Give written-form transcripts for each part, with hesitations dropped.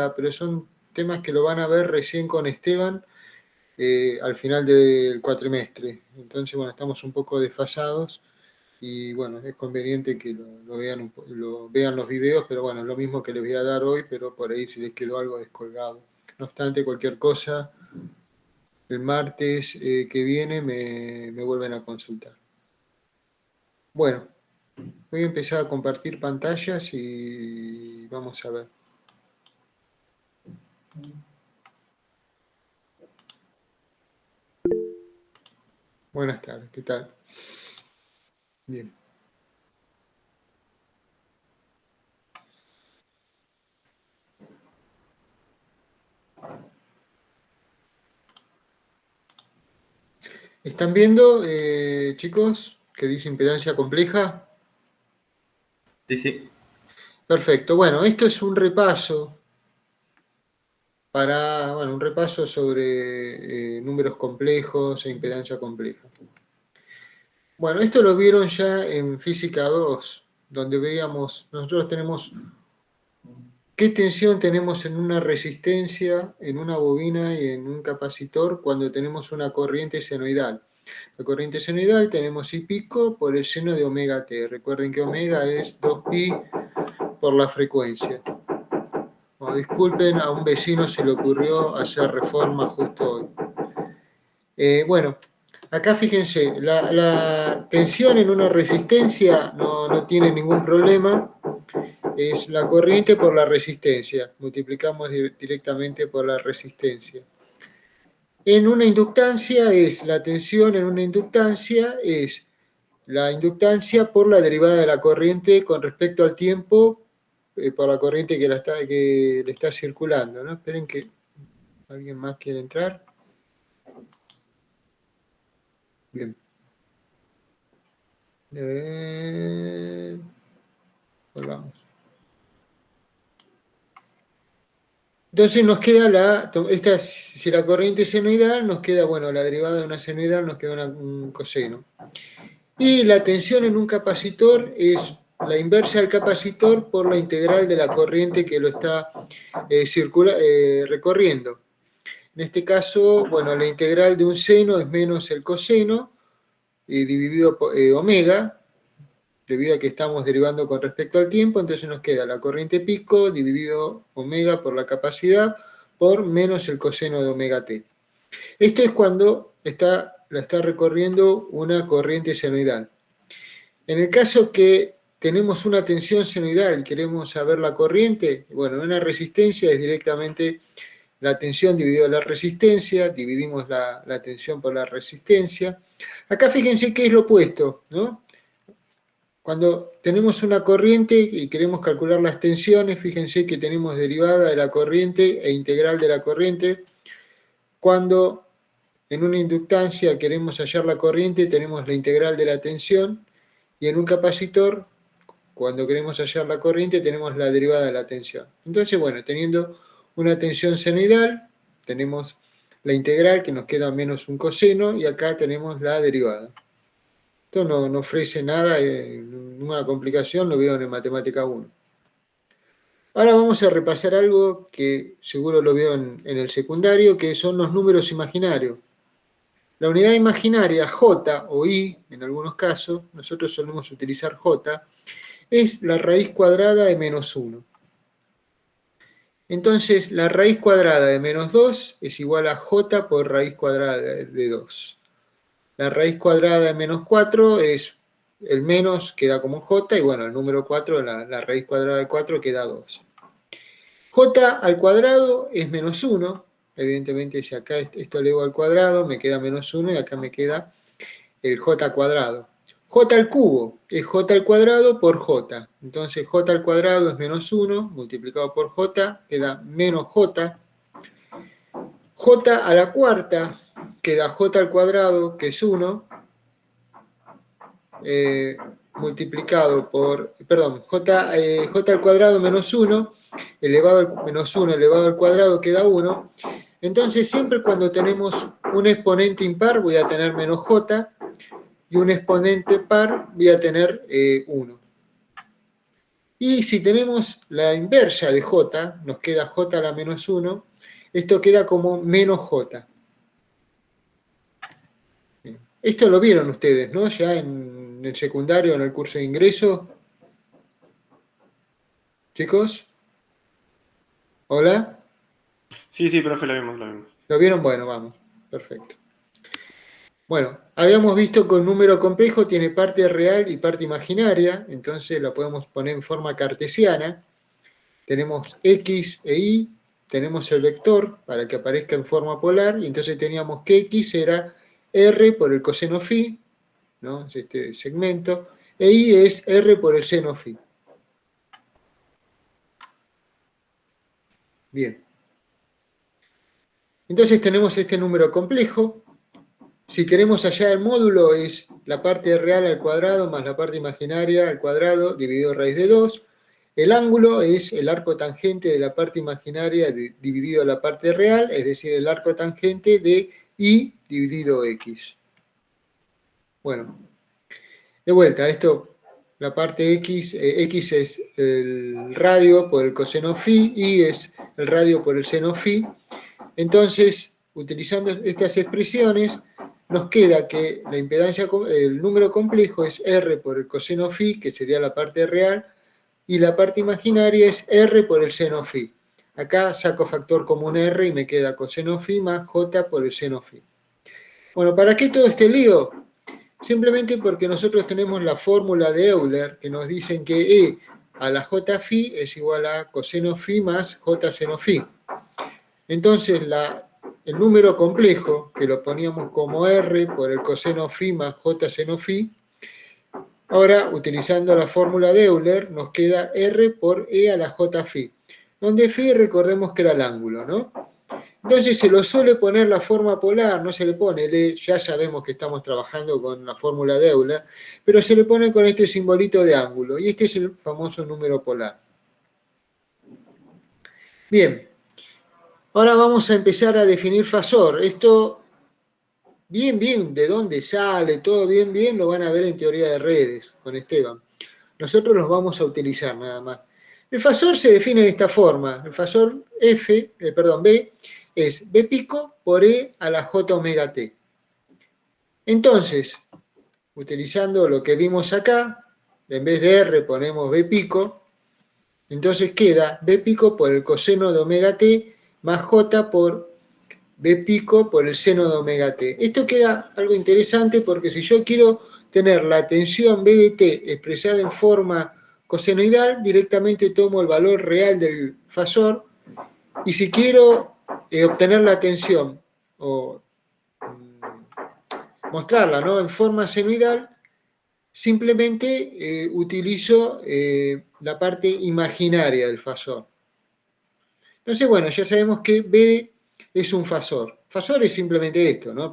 nada, pero son temas que lo van a ver recién con Esteban al final del cuatrimestre. Entonces, bueno, estamos un poco desfasados y bueno, es conveniente que lo vean los videos, pero bueno, es lo mismo que les voy a dar hoy, pero por ahí si les quedó algo descolgado. No obstante, cualquier cosa, el martes que viene me vuelven a consultar. Bueno, voy a empezar a compartir pantallas y vamos a ver. Buenas tardes, ¿qué tal? Bien. ¿Están viendo, chicos, que dice impedancia compleja? Sí, sí. Perfecto. Bueno, esto es un repaso un repaso sobre números complejos e impedancia compleja. Bueno, esto lo vieron ya en Física 2, donde veíamos, nosotros tenemos qué tensión tenemos en una resistencia, en una bobina y en un capacitor cuando tenemos una corriente senoidal. La corriente senoidal tenemos I pico por el seno de omega t. Recuerden que omega es 2pi por la frecuencia. Bueno, disculpen, a un vecino se le ocurrió hacer reforma justo hoy. Bueno, acá fíjense, la tensión en una resistencia no tiene ningún problema, es la corriente por la resistencia, multiplicamos directamente por la resistencia. En una inductancia la tensión en una inductancia es la inductancia por la derivada de la corriente con respecto al tiempo, por la corriente que le está circulando, ¿no? Esperen que alguien más quiere entrar. Bien. Volvamos. Entonces nos queda si la corriente es senoidal, nos queda, bueno, la derivada de una senoidal nos queda un coseno. Y la tensión en un capacitor es la inversa del capacitor por la integral de la corriente que lo está recorriendo. En este caso, bueno, la integral de un seno es menos el coseno dividido por omega, debido a que estamos derivando con respecto al tiempo, entonces nos queda la corriente pico dividido omega por la capacidad por menos el coseno de omega t. Esto es cuando la está recorriendo una corriente senoidal. En el caso que tenemos una tensión senoidal y queremos saber la corriente, bueno, en una resistencia es directamente la tensión dividido la resistencia, dividimos la tensión por la resistencia. Acá fíjense que es lo opuesto, ¿no? Cuando tenemos una corriente y queremos calcular las tensiones, fíjense que tenemos derivada de la corriente e integral de la corriente. Cuando en una inductancia queremos hallar la corriente, tenemos la integral de la tensión, y en un capacitor, cuando queremos hallar la corriente, tenemos la derivada de la tensión. Entonces, bueno, teniendo una tensión senoidal, tenemos la integral que nos queda menos un coseno, y acá tenemos la derivada. Esto no ofrece nada, ninguna complicación, lo vieron en Matemática 1. Ahora vamos a repasar algo que seguro lo veo en el secundario, que son los números imaginarios. La unidad imaginaria, J o I, en algunos casos, nosotros solemos utilizar J, es la raíz cuadrada de menos 1. Entonces, la raíz cuadrada de menos 2 es igual a J por raíz cuadrada de 2. La raíz cuadrada de menos 4 es el menos, queda como J, y bueno, el número 4, la raíz cuadrada de 4 queda 2. J al cuadrado es menos 1, evidentemente si acá esto elevo al cuadrado, me queda menos 1 y acá me queda el J cuadrado. J al cubo es J al cuadrado por J. Entonces J al cuadrado es menos 1 multiplicado por J, queda menos J. J a la cuarta queda J al cuadrado, que es 1, multiplicado por, perdón, J al cuadrado menos 1, menos 1 elevado al cuadrado queda 1. Entonces siempre cuando tenemos un exponente impar voy a tener menos J, y un exponente par voy a tener 1. Y si tenemos la inversa de j, nos queda j a la menos 1, esto queda como menos j. Bien. Esto lo vieron ustedes, ¿no? Ya en el secundario, en el curso de ingreso. Chicos, ¿hola? Sí, profe, lo vimos, lo vimos. ¿Lo vieron? Bueno, vamos. Perfecto. Bueno, habíamos visto que un número complejo tiene parte real y parte imaginaria, entonces la podemos poner en forma cartesiana. Tenemos x e y, tenemos el vector para que aparezca en forma polar, y entonces teníamos que x era r por el coseno phi, ¿no? Es este segmento, e y es r por el seno phi. Bien. Entonces tenemos este número complejo. Si queremos hallar el módulo, es la parte real al cuadrado más la parte imaginaria al cuadrado dividido raíz de 2. El ángulo es el arco tangente de la parte imaginaria dividido la parte real, es decir, el arco tangente de y dividido x. Bueno, de vuelta, esto, la parte x, x es el radio por el coseno phi, y es el radio por el seno phi. Entonces, utilizando estas expresiones, nos queda que la impedancia, el número complejo es r por el coseno phi, que sería la parte real, y la parte imaginaria es r por el seno phi. Acá saco factor común r y me queda coseno phi más j por el seno phi. Bueno, ¿para qué todo este lío? Simplemente porque nosotros tenemos la fórmula de Euler que nos dicen que e a la j phi es igual a coseno phi más j seno phi. Entonces, el número complejo, que lo poníamos como r por el coseno phi más j seno phi, ahora, utilizando la fórmula de Euler, nos queda r por e a la j phi, donde phi recordemos que era el ángulo, ¿no? Entonces se lo suele poner la forma polar, no se le pone el e, ya sabemos que estamos trabajando con la fórmula de Euler, pero se le pone con este simbolito de ángulo, y este es el famoso número polar. Bien, ahora vamos a empezar a definir fasor. Esto, bien, de dónde sale, todo bien, lo van a ver en teoría de redes con Esteban. Nosotros los vamos a utilizar nada más. El fasor se define de esta forma. El fasor B es B pico por E a la J omega T. Entonces, utilizando lo que vimos acá, en vez de R ponemos B pico, entonces queda B pico por el coseno de omega T más J por B pico por el seno de omega T. Esto queda algo interesante porque si yo quiero tener la tensión B de T expresada en forma cosenoidal, directamente tomo el valor real del fasor, y si quiero obtener la tensión o mostrarla, ¿no?, en forma senoidal, simplemente utilizo la parte imaginaria del fasor. Entonces, bueno, ya sabemos que B es un fasor. Fasor es simplemente esto, ¿no?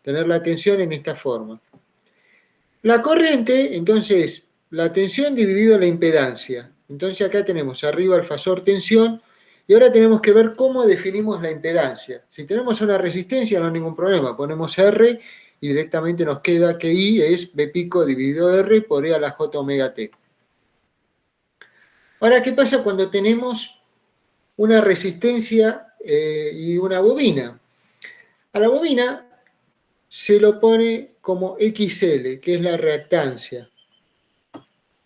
Tener la tensión en esta forma. La corriente, entonces, la tensión dividido la impedancia. Entonces acá tenemos arriba el fasor tensión, y ahora tenemos que ver cómo definimos la impedancia. Si tenemos una resistencia no hay ningún problema, ponemos R y directamente nos queda que I es B pico dividido R por E a la J omega T. Ahora, ¿qué pasa cuando tenemos una resistencia y una bobina? A la bobina se lo pone como XL, que es la reactancia.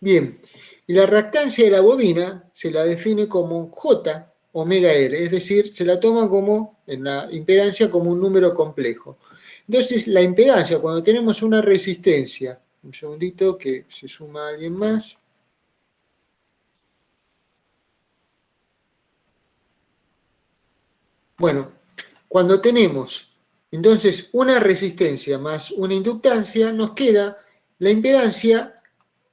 Bien, y la reactancia de la bobina se la define como J omega R, es decir, se la toma como, en la impedancia, como un número complejo. Entonces, la impedancia, cuando tenemos una resistencia, un segundito que se suma alguien más. Bueno, cuando tenemos entonces una resistencia más una inductancia, nos queda la impedancia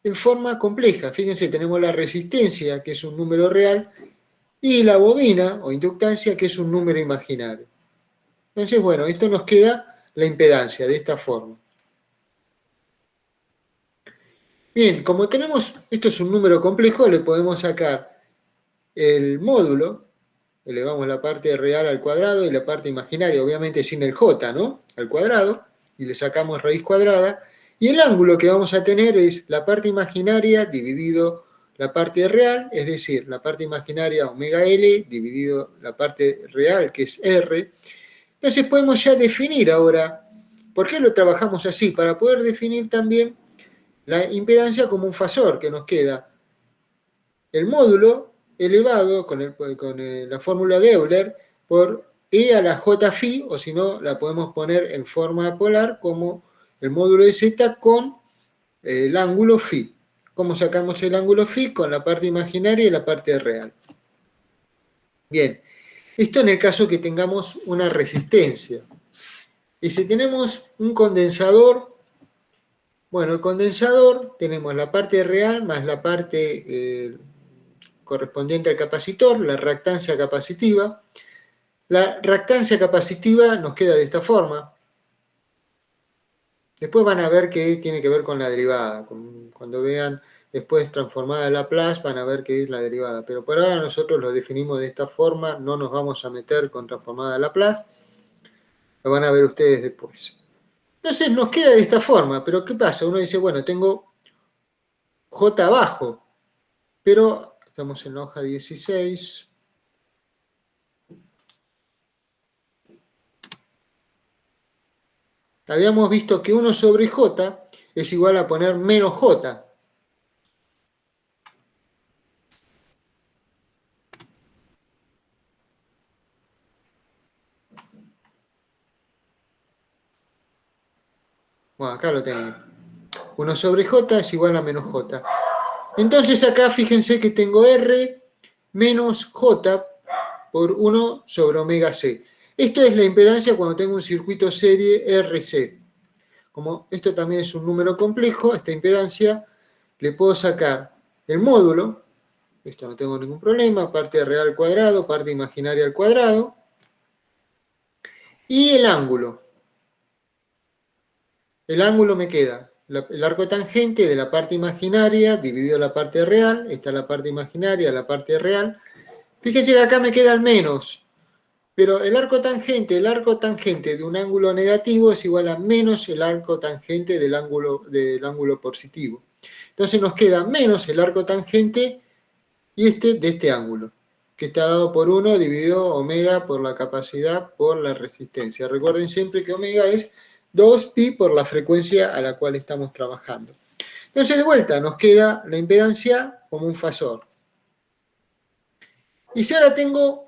en forma compleja. Fíjense, tenemos la resistencia, que es un número real, y la bobina o inductancia, que es un número imaginario. Entonces, bueno, esto nos queda la impedancia de esta forma. Bien, como tenemos, esto es un número complejo, le podemos sacar el módulo, elevamos la parte real al cuadrado y la parte imaginaria, obviamente sin el j, ¿no?, al cuadrado, y le sacamos raíz cuadrada, y el ángulo que vamos a tener es la parte imaginaria dividido la parte real, es decir, la parte imaginaria omega L dividido la parte real, que es R. Entonces podemos ya definir ahora, ¿por qué lo trabajamos así? Para poder definir también la impedancia como un fasor que nos queda. El módulo elevado con la fórmula de Euler por E a la J phi, o si no, la podemos poner en forma polar como el módulo de Z con el ángulo phi. ¿Cómo sacamos el ángulo phi? Con la parte imaginaria y la parte real. Bien, esto en el caso que tengamos una resistencia. Y si tenemos un condensador, bueno, el condensador tenemos la parte real más la parte correspondiente al capacitor, la reactancia capacitiva. La reactancia capacitiva nos queda de esta forma. Después van a ver que tiene que ver con la derivada. Cuando vean después transformada a Laplace van a ver que es la derivada. Pero por ahora nosotros lo definimos de esta forma, no nos vamos a meter con transformada a Laplace. Lo van a ver ustedes después. Entonces nos queda de esta forma, pero ¿qué pasa? Uno dice, bueno, tengo J abajo, pero estamos en la hoja 16. Habíamos visto que 1 sobre J es igual a poner menos J. Bueno, acá lo tenéis. 1 sobre J es igual a menos J. Entonces acá fíjense que tengo R menos J por 1 sobre omega C. Esto es la impedancia cuando tengo un circuito serie RC. Como esto también es un número complejo, esta impedancia, le puedo sacar el módulo, esto no tengo ningún problema, parte real al cuadrado, parte imaginaria al cuadrado, y el ángulo. El ángulo me queda el arco tangente de la parte imaginaria dividido la parte real, esta es la parte imaginaria, la parte real. Fíjense que acá me queda el menos, pero el arco tangente de un ángulo negativo es igual a menos el arco tangente del ángulo positivo. Entonces nos queda menos el arco tangente y de este ángulo, que está dado por 1 dividido omega por la capacidad por la resistencia. Recuerden siempre que omega es 2pi por la frecuencia a la cual estamos trabajando. Entonces, de vuelta, nos queda la impedancia como un fasor. Y si ahora tengo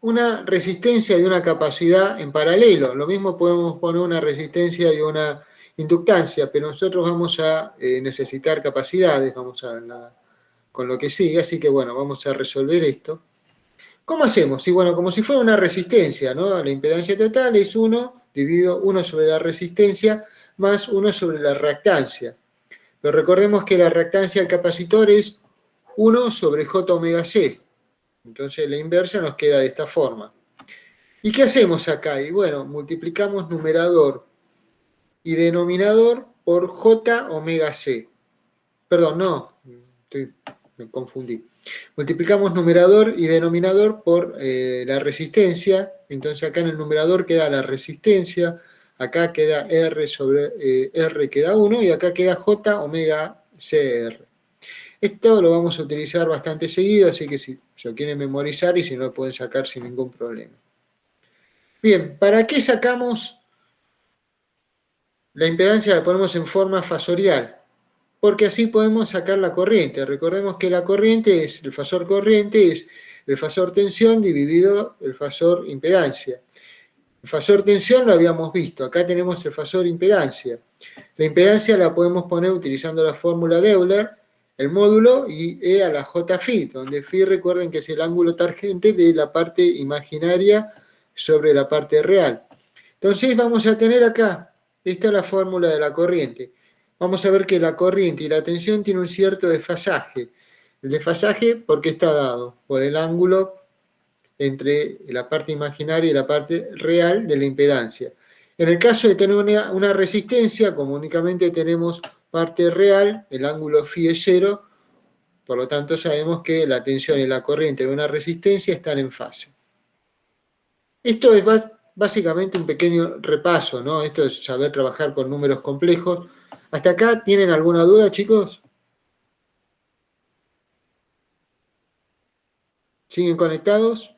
una resistencia y una capacidad en paralelo, lo mismo podemos poner una resistencia y una inductancia, pero nosotros vamos a necesitar capacidades, con lo que sigue, así que bueno, vamos a resolver esto. ¿Cómo hacemos? Y bueno, como si fuera una resistencia, ¿no? La impedancia total es 1 dividido 1 sobre la resistencia más 1 sobre la reactancia. Pero recordemos que la reactancia del capacitor es 1 sobre J omega C. Entonces la inversa nos queda de esta forma. ¿Y qué hacemos acá? Y bueno, multiplicamos numerador y denominador por J omega C. Perdón, no, me confundí. Multiplicamos numerador y denominador por la resistencia. Entonces acá en el numerador queda la resistencia, acá queda R sobre R queda 1 y acá queda J omega CR. Esto lo vamos a utilizar bastante seguido, así que si lo quieren memorizar y si no lo pueden sacar sin ningún problema. Bien, ¿para qué sacamos la impedancia? La ponemos en forma fasorial, porque así podemos sacar la corriente. Recordemos que la corriente es, el fasor corriente es el fasor tensión dividido el fasor impedancia. El fasor tensión lo habíamos visto, acá tenemos el fasor impedancia. La impedancia la podemos poner utilizando la fórmula de Euler, el módulo y E a la J phi, donde phi recuerden que es el ángulo tangente de la parte imaginaria sobre la parte real. Entonces vamos a tener acá, esta es la fórmula de la corriente. Vamos a ver que la corriente y la tensión tienen un cierto desfasaje. El desfasaje, ¿por qué está dado? Por el ángulo entre la parte imaginaria y la parte real de la impedancia. En el caso de tener una resistencia, como únicamente tenemos parte real, el ángulo phi es 0, por lo tanto sabemos que la tensión y la corriente de una resistencia están en fase. Esto es básicamente un pequeño repaso, ¿no? Esto es saber trabajar con números complejos. ¿Hasta acá tienen alguna duda, chicos? ¿Siguen conectados?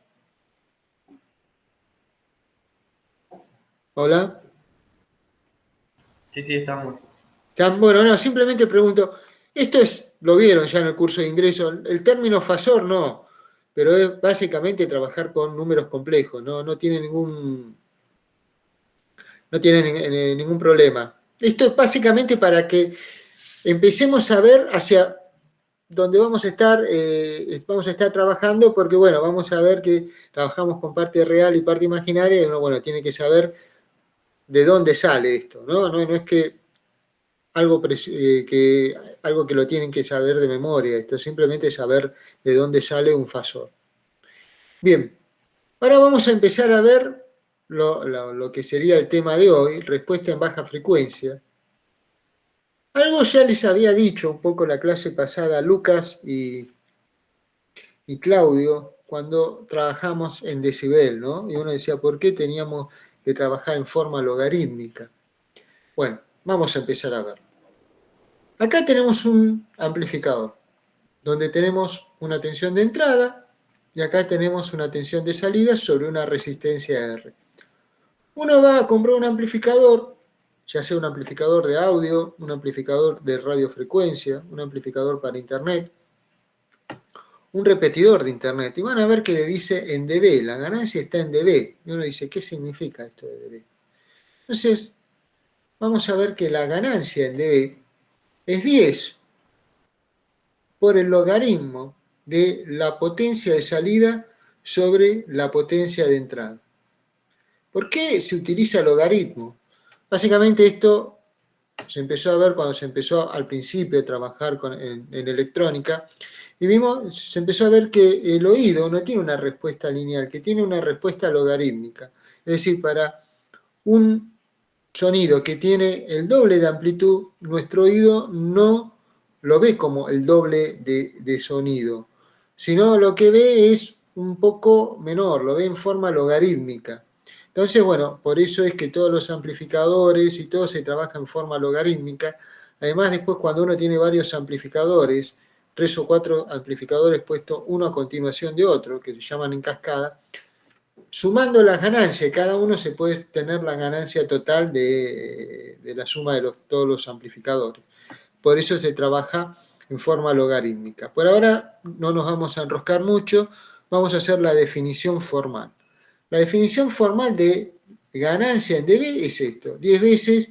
¿Hola? Sí, sí, estamos. Bueno, no, simplemente pregunto, esto es, lo vieron ya en el curso de ingreso, el término fasor no, pero es básicamente trabajar con números complejos, no tiene ningún problema. Esto es básicamente para que empecemos a ver hacia dónde vamos a estar trabajando, porque bueno, vamos a ver que trabajamos con parte real y parte imaginaria, y uno, bueno, tiene que saber de dónde sale esto, ¿no? No es que algo que lo tienen que saber de memoria, esto es simplemente saber de dónde sale un fasor. Bien, ahora vamos a empezar a ver lo que sería el tema de hoy, respuesta en baja frecuencia. Algo ya les había dicho un poco la clase pasada Lucas y Claudio cuando trabajamos en decibel, ¿no? Y uno decía, ¿por qué teníamos que trabajar en forma logarítmica? Bueno, vamos a empezar a ver. Acá tenemos un amplificador, donde tenemos una tensión de entrada y acá tenemos una tensión de salida sobre una resistencia R. Uno va a comprar un amplificador, ya sea un amplificador de audio, un amplificador de radiofrecuencia, un amplificador para internet, un repetidor de internet, y van a ver que le dice en dB, la ganancia está en dB. Y uno dice, ¿qué significa esto de dB? Entonces, vamos a ver que la ganancia en dB es 10 por el logaritmo de la potencia de salida sobre la potencia de entrada. ¿Por qué se utiliza logaritmo? Básicamente esto se empezó a ver cuando se empezó al principio a trabajar en electrónica, y se empezó a ver que el oído no tiene una respuesta lineal, que tiene una respuesta logarítmica. Es decir, para un sonido que tiene el doble de amplitud, nuestro oído no lo ve como el doble de sonido, sino lo que ve es un poco menor, lo ve en forma logarítmica. Entonces, bueno, por eso es que todos los amplificadores y todo se trabaja en forma logarítmica. Además, después cuando uno tiene varios amplificadores, 3 o 4 amplificadores puestos uno a continuación de otro, que se llaman en cascada, sumando las ganancias, cada uno se puede tener la ganancia total de la suma de todos los amplificadores. Por eso se trabaja en forma logarítmica. Por ahora no nos vamos a enroscar mucho, vamos a hacer la definición formal. La definición formal de ganancia en dB es esto, 10 veces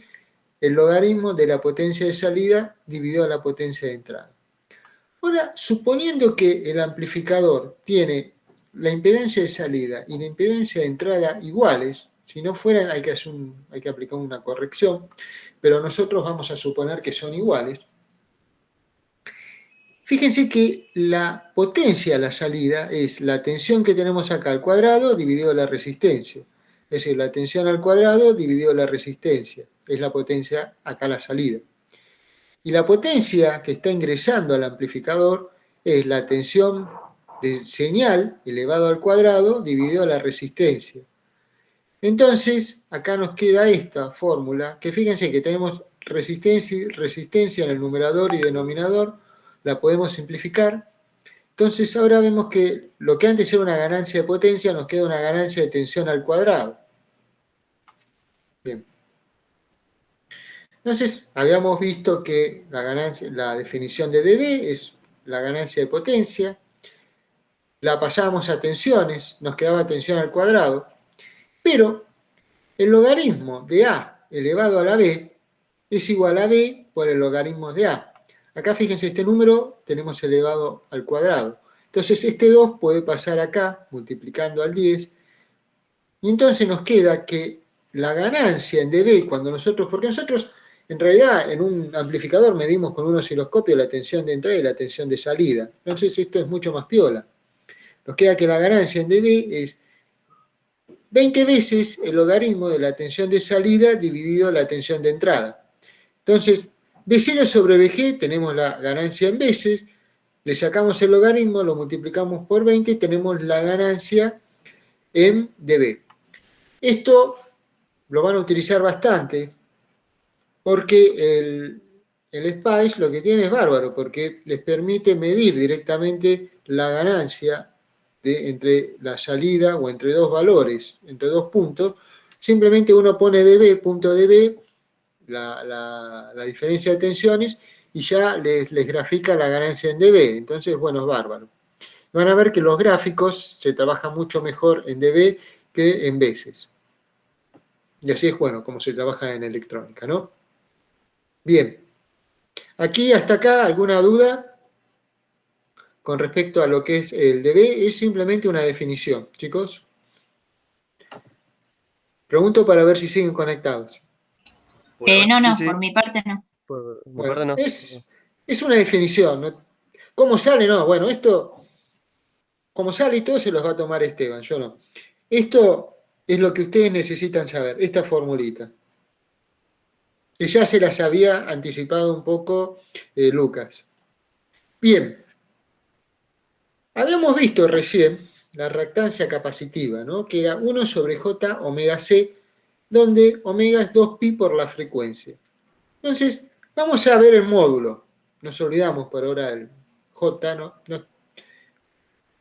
el logaritmo de la potencia de salida dividido a la potencia de entrada. Ahora, suponiendo que el amplificador tiene la impedancia de salida y la impedancia de entrada iguales, si no fueran hay que aplicar una corrección, pero nosotros vamos a suponer que son iguales. Fíjense que la potencia a la salida es la tensión que tenemos acá al cuadrado dividido la resistencia. Es decir, la tensión al cuadrado dividido la resistencia. Es la potencia acá a la salida. Y la potencia que está ingresando al amplificador es la tensión de señal elevado al cuadrado dividido la resistencia. Entonces, acá nos queda esta fórmula, que fíjense que tenemos resistencia en el numerador y denominador, la podemos simplificar. Entonces, ahora vemos que lo que antes era una ganancia de potencia, nos queda una ganancia de tensión al cuadrado. Bien. Entonces, habíamos visto que la definición de dB es la ganancia de potencia, la pasamos a tensiones, nos quedaba tensión al cuadrado, pero el logaritmo de A elevado a la B es igual a B por el logaritmo de A. Acá fíjense, este número tenemos elevado al cuadrado. Entonces este 2 puede pasar acá, multiplicando al 10, y entonces nos queda que la ganancia en dB, porque nosotros en realidad en un amplificador medimos con un osciloscopio la tensión de entrada y la tensión de salida. Entonces esto es mucho más piola. Nos queda que la ganancia en dB es 20 veces el logaritmo de la tensión de salida dividido la tensión de entrada. Entonces, B0 sobre BG tenemos la ganancia en veces, le sacamos el logaritmo, lo multiplicamos por 20 y tenemos la ganancia en dB. Esto lo van a utilizar bastante porque el SPICE lo que tiene es bárbaro, porque les permite medir directamente la ganancia entre la salida o entre dos valores, entre dos puntos, simplemente uno pone dB, punto dB, la diferencia de tensiones, y ya les grafica la ganancia en dB. Entonces, bueno, es bárbaro. Van a ver que los gráficos se trabajan mucho mejor en dB que en veces. Y así es, bueno, como se trabaja en electrónica, ¿no? Bien. Aquí, hasta acá, ¿alguna duda con respecto a lo que es el dB? Es simplemente una definición, chicos. Pregunto para ver si siguen conectados. Por No, Sí. por mi parte no. Por mi Bueno, parte no. es una definición, ¿no? ¿Cómo sale? No, bueno, esto, como sale y todo, se los va a tomar Esteban, yo no. Esto es lo que ustedes necesitan saber, esta formulita. Que ya se las había anticipado un poco Lucas. Bien, habíamos visto recién la reactancia capacitiva, ¿no? Que era 1 sobre J omega C, donde omega es 2pi por la frecuencia. Entonces, vamos a ver el módulo. Nos olvidamos por ahora el J, no.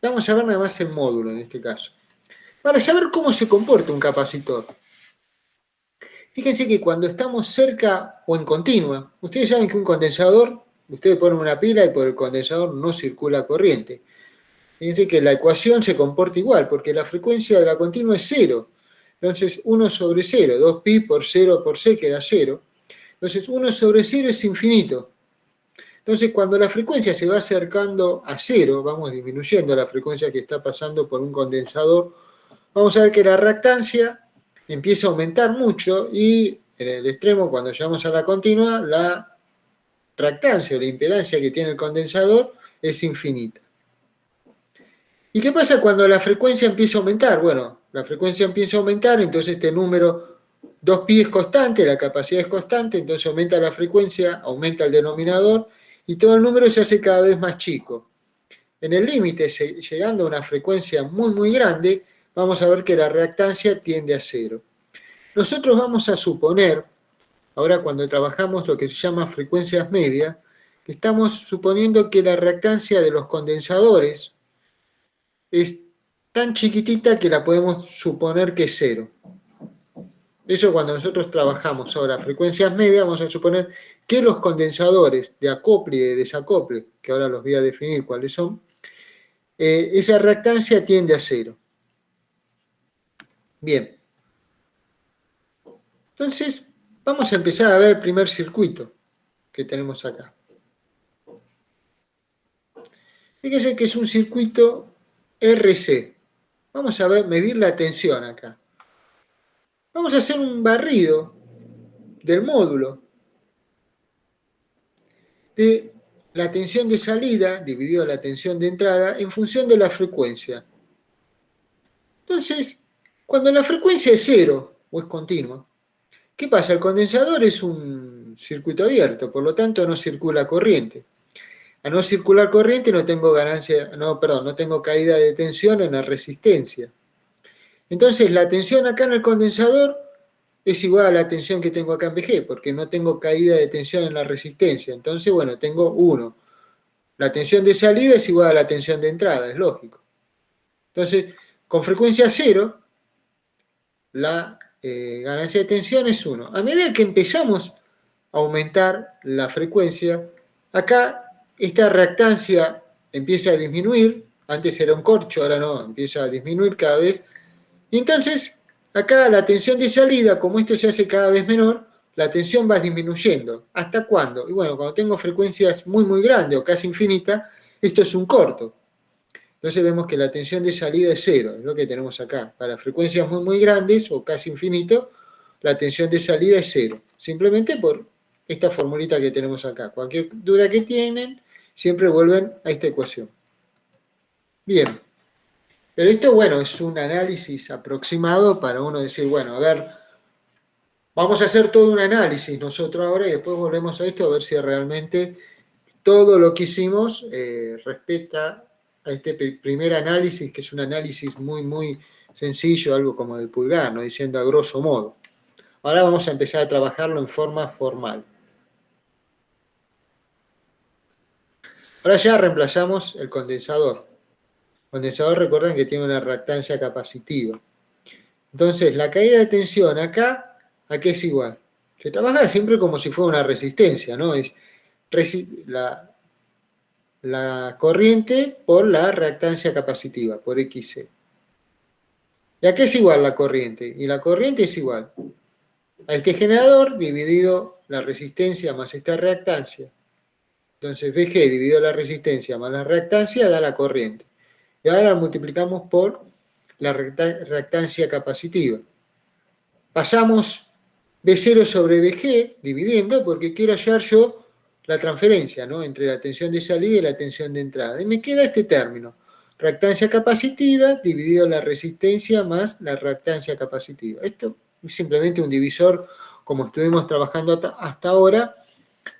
Vamos a ver nada más el módulo en este caso. Para saber cómo se comporta un capacitor. Fíjense que cuando estamos cerca o en continua, ustedes saben que un condensador, ustedes ponen una pila y por el condensador no circula corriente. Fíjense que la ecuación se comporta igual, porque la frecuencia de la continua es 0. Entonces, 1 sobre 0, 2pi por 0 por c queda 0. Entonces, 1 sobre 0 es infinito. Entonces, cuando la frecuencia se va acercando a 0, vamos disminuyendo la frecuencia que está pasando por un condensador, vamos a ver que la reactancia empieza a aumentar mucho y en el extremo, cuando llegamos a la continua, la reactancia o la impedancia que tiene el condensador es infinita. ¿Y qué pasa cuando la frecuencia empieza a aumentar? Bueno, la frecuencia empieza a aumentar, entonces este número 2pi es constante, la capacidad es constante, entonces aumenta la frecuencia, aumenta el denominador y todo el número se hace cada vez más chico. En el límite, llegando a una frecuencia muy grande, vamos a ver que la reactancia tiende a 0. Nosotros vamos a suponer, ahora cuando trabajamos lo que se llama frecuencias medias, que estamos suponiendo que la reactancia de los condensadores es tan chiquitita que la podemos suponer que es 0. Eso cuando nosotros trabajamos ahora frecuencias medias, vamos a suponer que los condensadores de acople y de desacople, que ahora los voy a definir cuáles son, esa reactancia tiende a 0. Bien. Entonces, vamos a empezar a ver el primer circuito que tenemos acá. Fíjense que es un circuito RC. Vamos a medir la tensión acá. Vamos a hacer un barrido del módulo de la tensión de salida dividido la tensión de entrada en función de la frecuencia. Entonces, cuando la frecuencia es 0 o es continua, ¿qué pasa? El condensador es un circuito abierto, por lo tanto no circula corriente. A no circular corriente no tengo no tengo caída de tensión en la resistencia. Entonces la tensión acá en el condensador es igual a la tensión que tengo acá en VG, porque no tengo caída de tensión en la resistencia. Entonces, bueno, tengo 1. La tensión de salida es igual a la tensión de entrada, es lógico. Entonces, con frecuencia 0, la ganancia de tensión es 1. A medida que empezamos a aumentar la frecuencia, acá esta reactancia empieza a disminuir. Antes era un corcho, ahora no, empieza a disminuir cada vez. Y entonces, acá la tensión de salida, como esto se hace cada vez menor, la tensión va disminuyendo. ¿Hasta cuándo? Y bueno, cuando tengo frecuencias muy grandes o casi infinitas, esto es un corto. Entonces vemos que la tensión de salida es 0, es lo que tenemos acá. Para frecuencias muy grandes o casi infinito, la tensión de salida es 0. Simplemente por esta formulita que tenemos acá. Cualquier duda que tienen, siempre vuelven a esta ecuación. Bien. Pero esto, bueno, es un análisis aproximado para uno decir, bueno, a ver, vamos a hacer todo un análisis nosotros ahora y después volvemos a esto a ver si realmente todo lo que hicimos respeta a este primer análisis, que es un análisis muy sencillo, algo como del pulgar, ¿no? Diciendo a grosso modo. Ahora vamos a empezar a trabajarlo en forma formal. Ahora ya reemplazamos el condensador. Condensador, recuerden que tiene una reactancia capacitiva. Entonces, la caída de tensión acá, ¿a qué es igual? Se trabaja siempre como si fuera una resistencia, ¿no? Es la corriente por la reactancia capacitiva, por XC. ¿Y a qué es igual la corriente? Y la corriente es igual a este generador dividido la resistencia más esta reactancia. Entonces, VG dividido la resistencia más la reactancia da la corriente. Y ahora la multiplicamos por la reactancia capacitiva. Pasamos V0 sobre VG, dividiendo, porque quiero hallar yo la transferencia, ¿no?, entre la tensión de salida y la tensión de entrada. Y me queda este término, reactancia capacitiva dividido la resistencia más la reactancia capacitiva. Esto es simplemente un divisor, como estuvimos trabajando hasta ahora,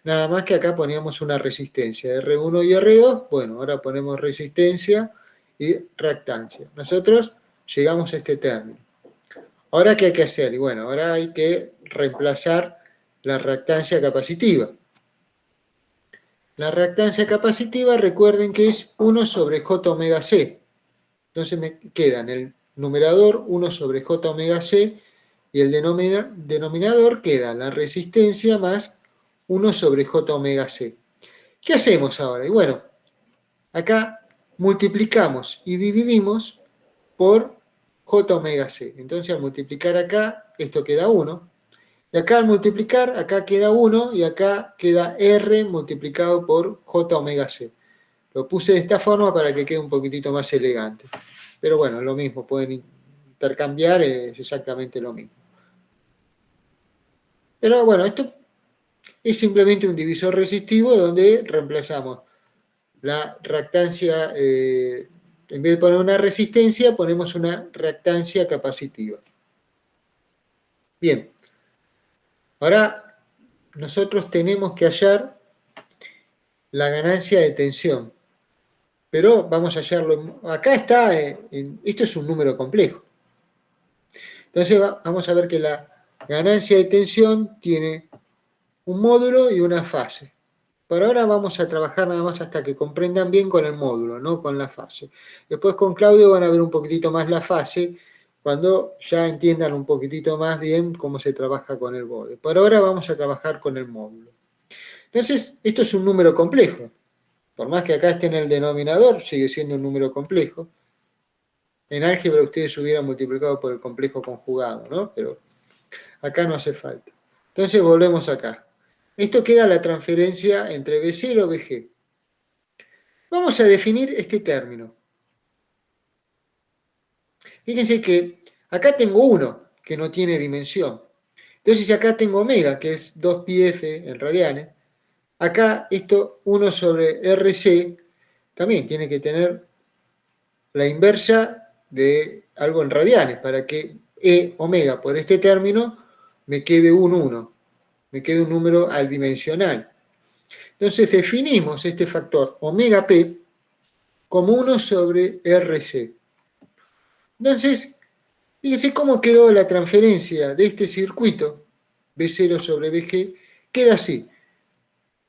nada más que acá poníamos una resistencia, R1 y R2, bueno, ahora ponemos resistencia y reactancia. Nosotros llegamos a este término. Ahora, ¿qué hay que hacer? Y bueno, ahora hay que reemplazar la reactancia capacitiva. La reactancia capacitiva, recuerden que es 1 sobre J omega C. Entonces me queda en el numerador 1 sobre J omega C y el denominador queda la resistencia más 1 sobre J omega C. ¿Qué hacemos ahora? Y bueno, acá multiplicamos y dividimos por J omega C. Entonces al multiplicar acá, esto queda 1. Y acá al multiplicar, acá queda 1 y acá queda R multiplicado por J omega C. Lo puse de esta forma para que quede un poquitito más elegante. Pero bueno, es lo mismo, pueden intercambiar, es exactamente lo mismo. Pero bueno, esto es simplemente un divisor resistivo donde reemplazamos la reactancia, en vez de poner una resistencia, ponemos una reactancia capacitiva. Bien, ahora nosotros tenemos que hallar la ganancia de tensión, pero vamos a hallarlo, acá está, esto es un número complejo. Entonces vamos a ver que la ganancia de tensión tiene un módulo y una fase. Por ahora vamos a trabajar nada más hasta que comprendan bien con el módulo, no con la fase. Después con Claudio van a ver un poquitito más la fase, cuando ya entiendan un poquitito más bien cómo se trabaja con el bode. Por ahora vamos a trabajar con el módulo. Entonces, esto es un número complejo. Por más que acá esté en el denominador, sigue siendo un número complejo. En álgebra ustedes hubieran multiplicado por el complejo conjugado, ¿no? Pero acá no hace falta. Entonces volvemos acá. Esto queda la transferencia entre V0 y VG. Vamos a definir este término. Fíjense que acá tengo 1, que no tiene dimensión. Entonces acá tengo omega, que es 2πf en radianes. Acá esto 1 sobre RC también tiene que tener la inversa de algo en radianes, para que E omega por este término me quede un 1, me quede un número adimensional. Entonces definimos este factor omega P como 1 sobre RC. Entonces, fíjense cómo quedó la transferencia de este circuito, V0 sobre VG, queda así.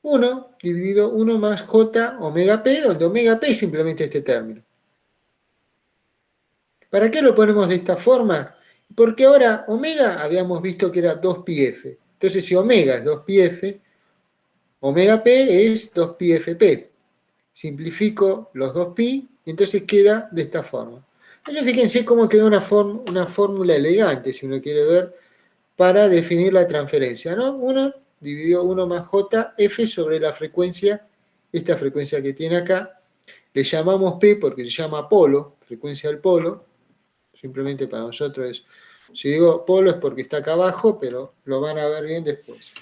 1 dividido 1 más J omega P, donde omega P es simplemente este término. ¿Para qué lo ponemos de esta forma? Porque ahora omega habíamos visto que era 2πf. Entonces, si omega es 2πf, omega P es 2πfp. Simplifico los 2π y entonces queda de esta forma. Entonces, fíjense cómo quedó una fórmula elegante, si uno quiere ver, para definir la transferencia, ¿no? 1 dividido 1 más jf sobre la frecuencia, esta frecuencia que tiene acá, le llamamos P porque se llama polo, frecuencia del polo, simplemente para nosotros es, si digo polo es porque está acá abajo, pero lo van a ver bien después.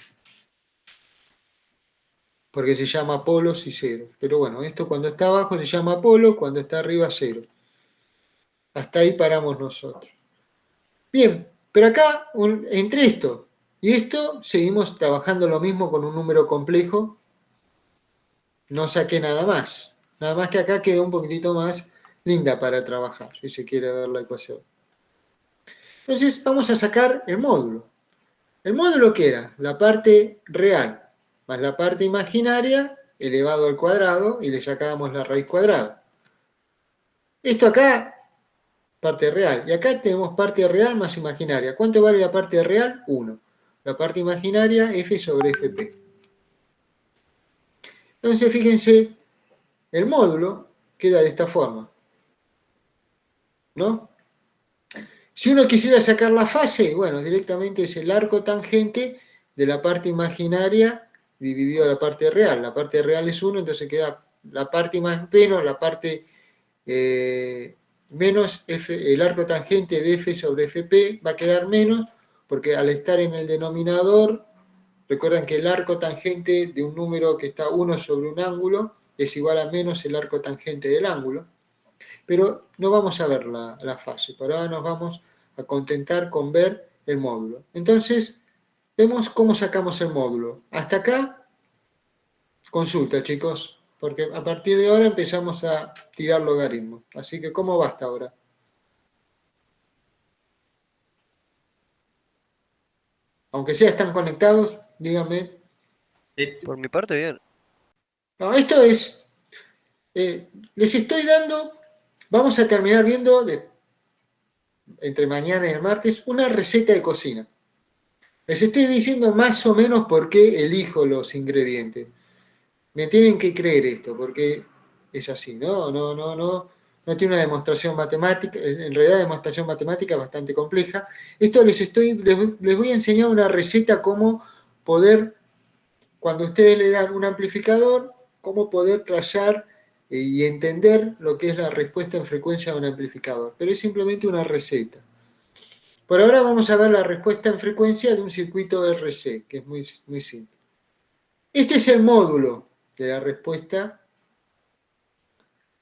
Porque se llama polo y cero. Pero bueno, esto cuando está abajo se llama polo, cuando está arriba cero. Hasta ahí paramos nosotros. Bien, pero acá, entre esto y esto, seguimos trabajando lo mismo con un número complejo. No saqué nada más. Nada más que acá quedó un poquitito más linda para trabajar, si se quiere ver la ecuación. Entonces, vamos a sacar el módulo. ¿El módulo qué era? La parte real más la parte imaginaria elevado al cuadrado y le sacábamos la raíz cuadrada. Esto acá, parte real. Y acá tenemos parte real más imaginaria. ¿Cuánto vale la parte real? 1. La parte imaginaria, f sobre fp. Entonces, fíjense, el módulo queda de esta forma, ¿no? Si uno quisiera sacar la fase, bueno, directamente es el arco tangente de la parte imaginaria dividido a la parte real. La parte real es 1, entonces queda la parte más menos, la parte menos f, el arco tangente de f sobre fp va a quedar menos, porque al estar en el denominador, recuerden que el arco tangente de un número que está 1 sobre un ángulo es igual a menos el arco tangente del ángulo. Pero no vamos a ver la fase, por ahora nos vamos a contentar con ver el módulo. Entonces, vemos cómo sacamos el módulo. Hasta acá, consulta, chicos, porque a partir de ahora empezamos a tirar logaritmos. Así que, ¿cómo va hasta ahora? Aunque sea están conectados, díganme. Por mi parte, bien. No, esto es, les estoy dando, vamos a terminar viendo entre mañana y el martes una receta de cocina. Les estoy diciendo más o menos por qué elijo los ingredientes. Me tienen que creer esto, porque es así, ¿no? No tiene una demostración matemática, en realidad la demostración matemática es bastante compleja. Esto les voy a enseñar una receta cómo poder, cuando ustedes le dan un amplificador, cómo poder trazar y entender lo que es la respuesta en frecuencia de un amplificador. Pero es simplemente una receta. Por ahora vamos a ver la respuesta en frecuencia de un circuito RC, que es muy, muy simple. Este es el módulo de la respuesta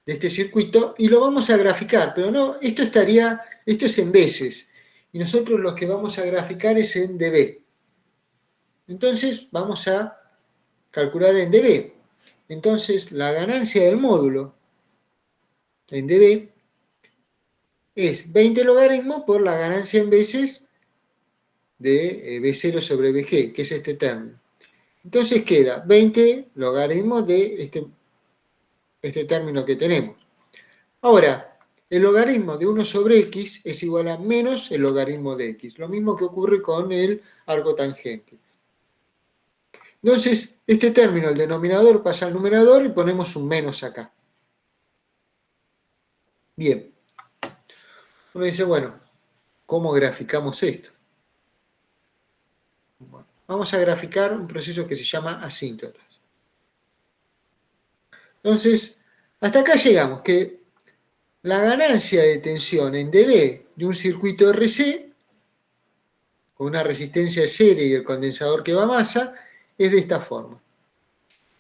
de este circuito y lo vamos a graficar, pero no, esto es en veces, y nosotros lo que vamos a graficar es en dB. Entonces vamos a calcular en dB. Entonces la ganancia del módulo en dB es 20 logaritmos por la ganancia en veces de B0 sobre BG, que es este término. Entonces queda 20 logaritmos de este término que tenemos. Ahora, el logaritmo de 1 sobre x es igual a menos el logaritmo de x. Lo mismo que ocurre con el arco tangente. Entonces, este término, el denominador, pasa al numerador y ponemos un menos acá. Bien. Uno dice, bueno, ¿cómo graficamos esto? Bueno, vamos a graficar un proceso que se llama asíntotas. Entonces, hasta acá llegamos, que la ganancia de tensión en dB de un circuito RC, con una resistencia de serie y el condensador que va a masa, es de esta forma.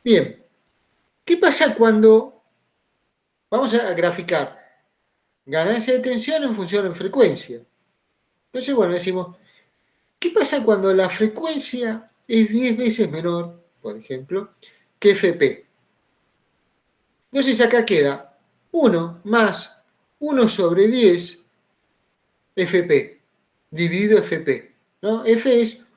Bien, ¿qué pasa cuando vamos a graficar ganancia de tensión en función de frecuencia? Entonces, bueno, decimos, ¿qué pasa cuando la frecuencia es 10 veces menor, por ejemplo, que Fp? Entonces acá queda 1 más 1 sobre 10 Fp, dividido Fp, ¿no? F es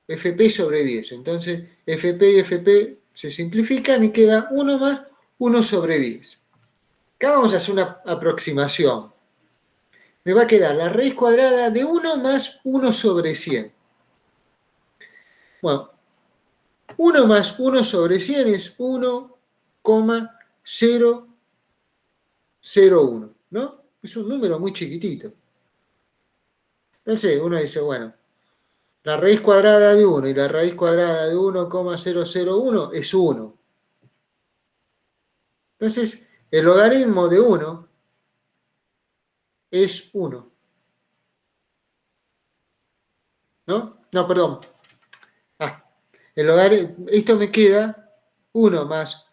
Fp sobre 10, entonces Fp y Fp se simplifican y queda 1 más 1 sobre 10. Acá vamos a hacer una aproximación. Me va a quedar la raíz cuadrada de 1 más 1 sobre 100. Bueno, 1 más 1 sobre 100 es 1,001, ¿no? Es un número muy chiquitito. Entonces uno dice, bueno, la raíz cuadrada de 1 y la raíz cuadrada de 1,001 es 1. Entonces, el logaritmo de 1 es 1. ¿No? No, perdón. Esto me queda 1 más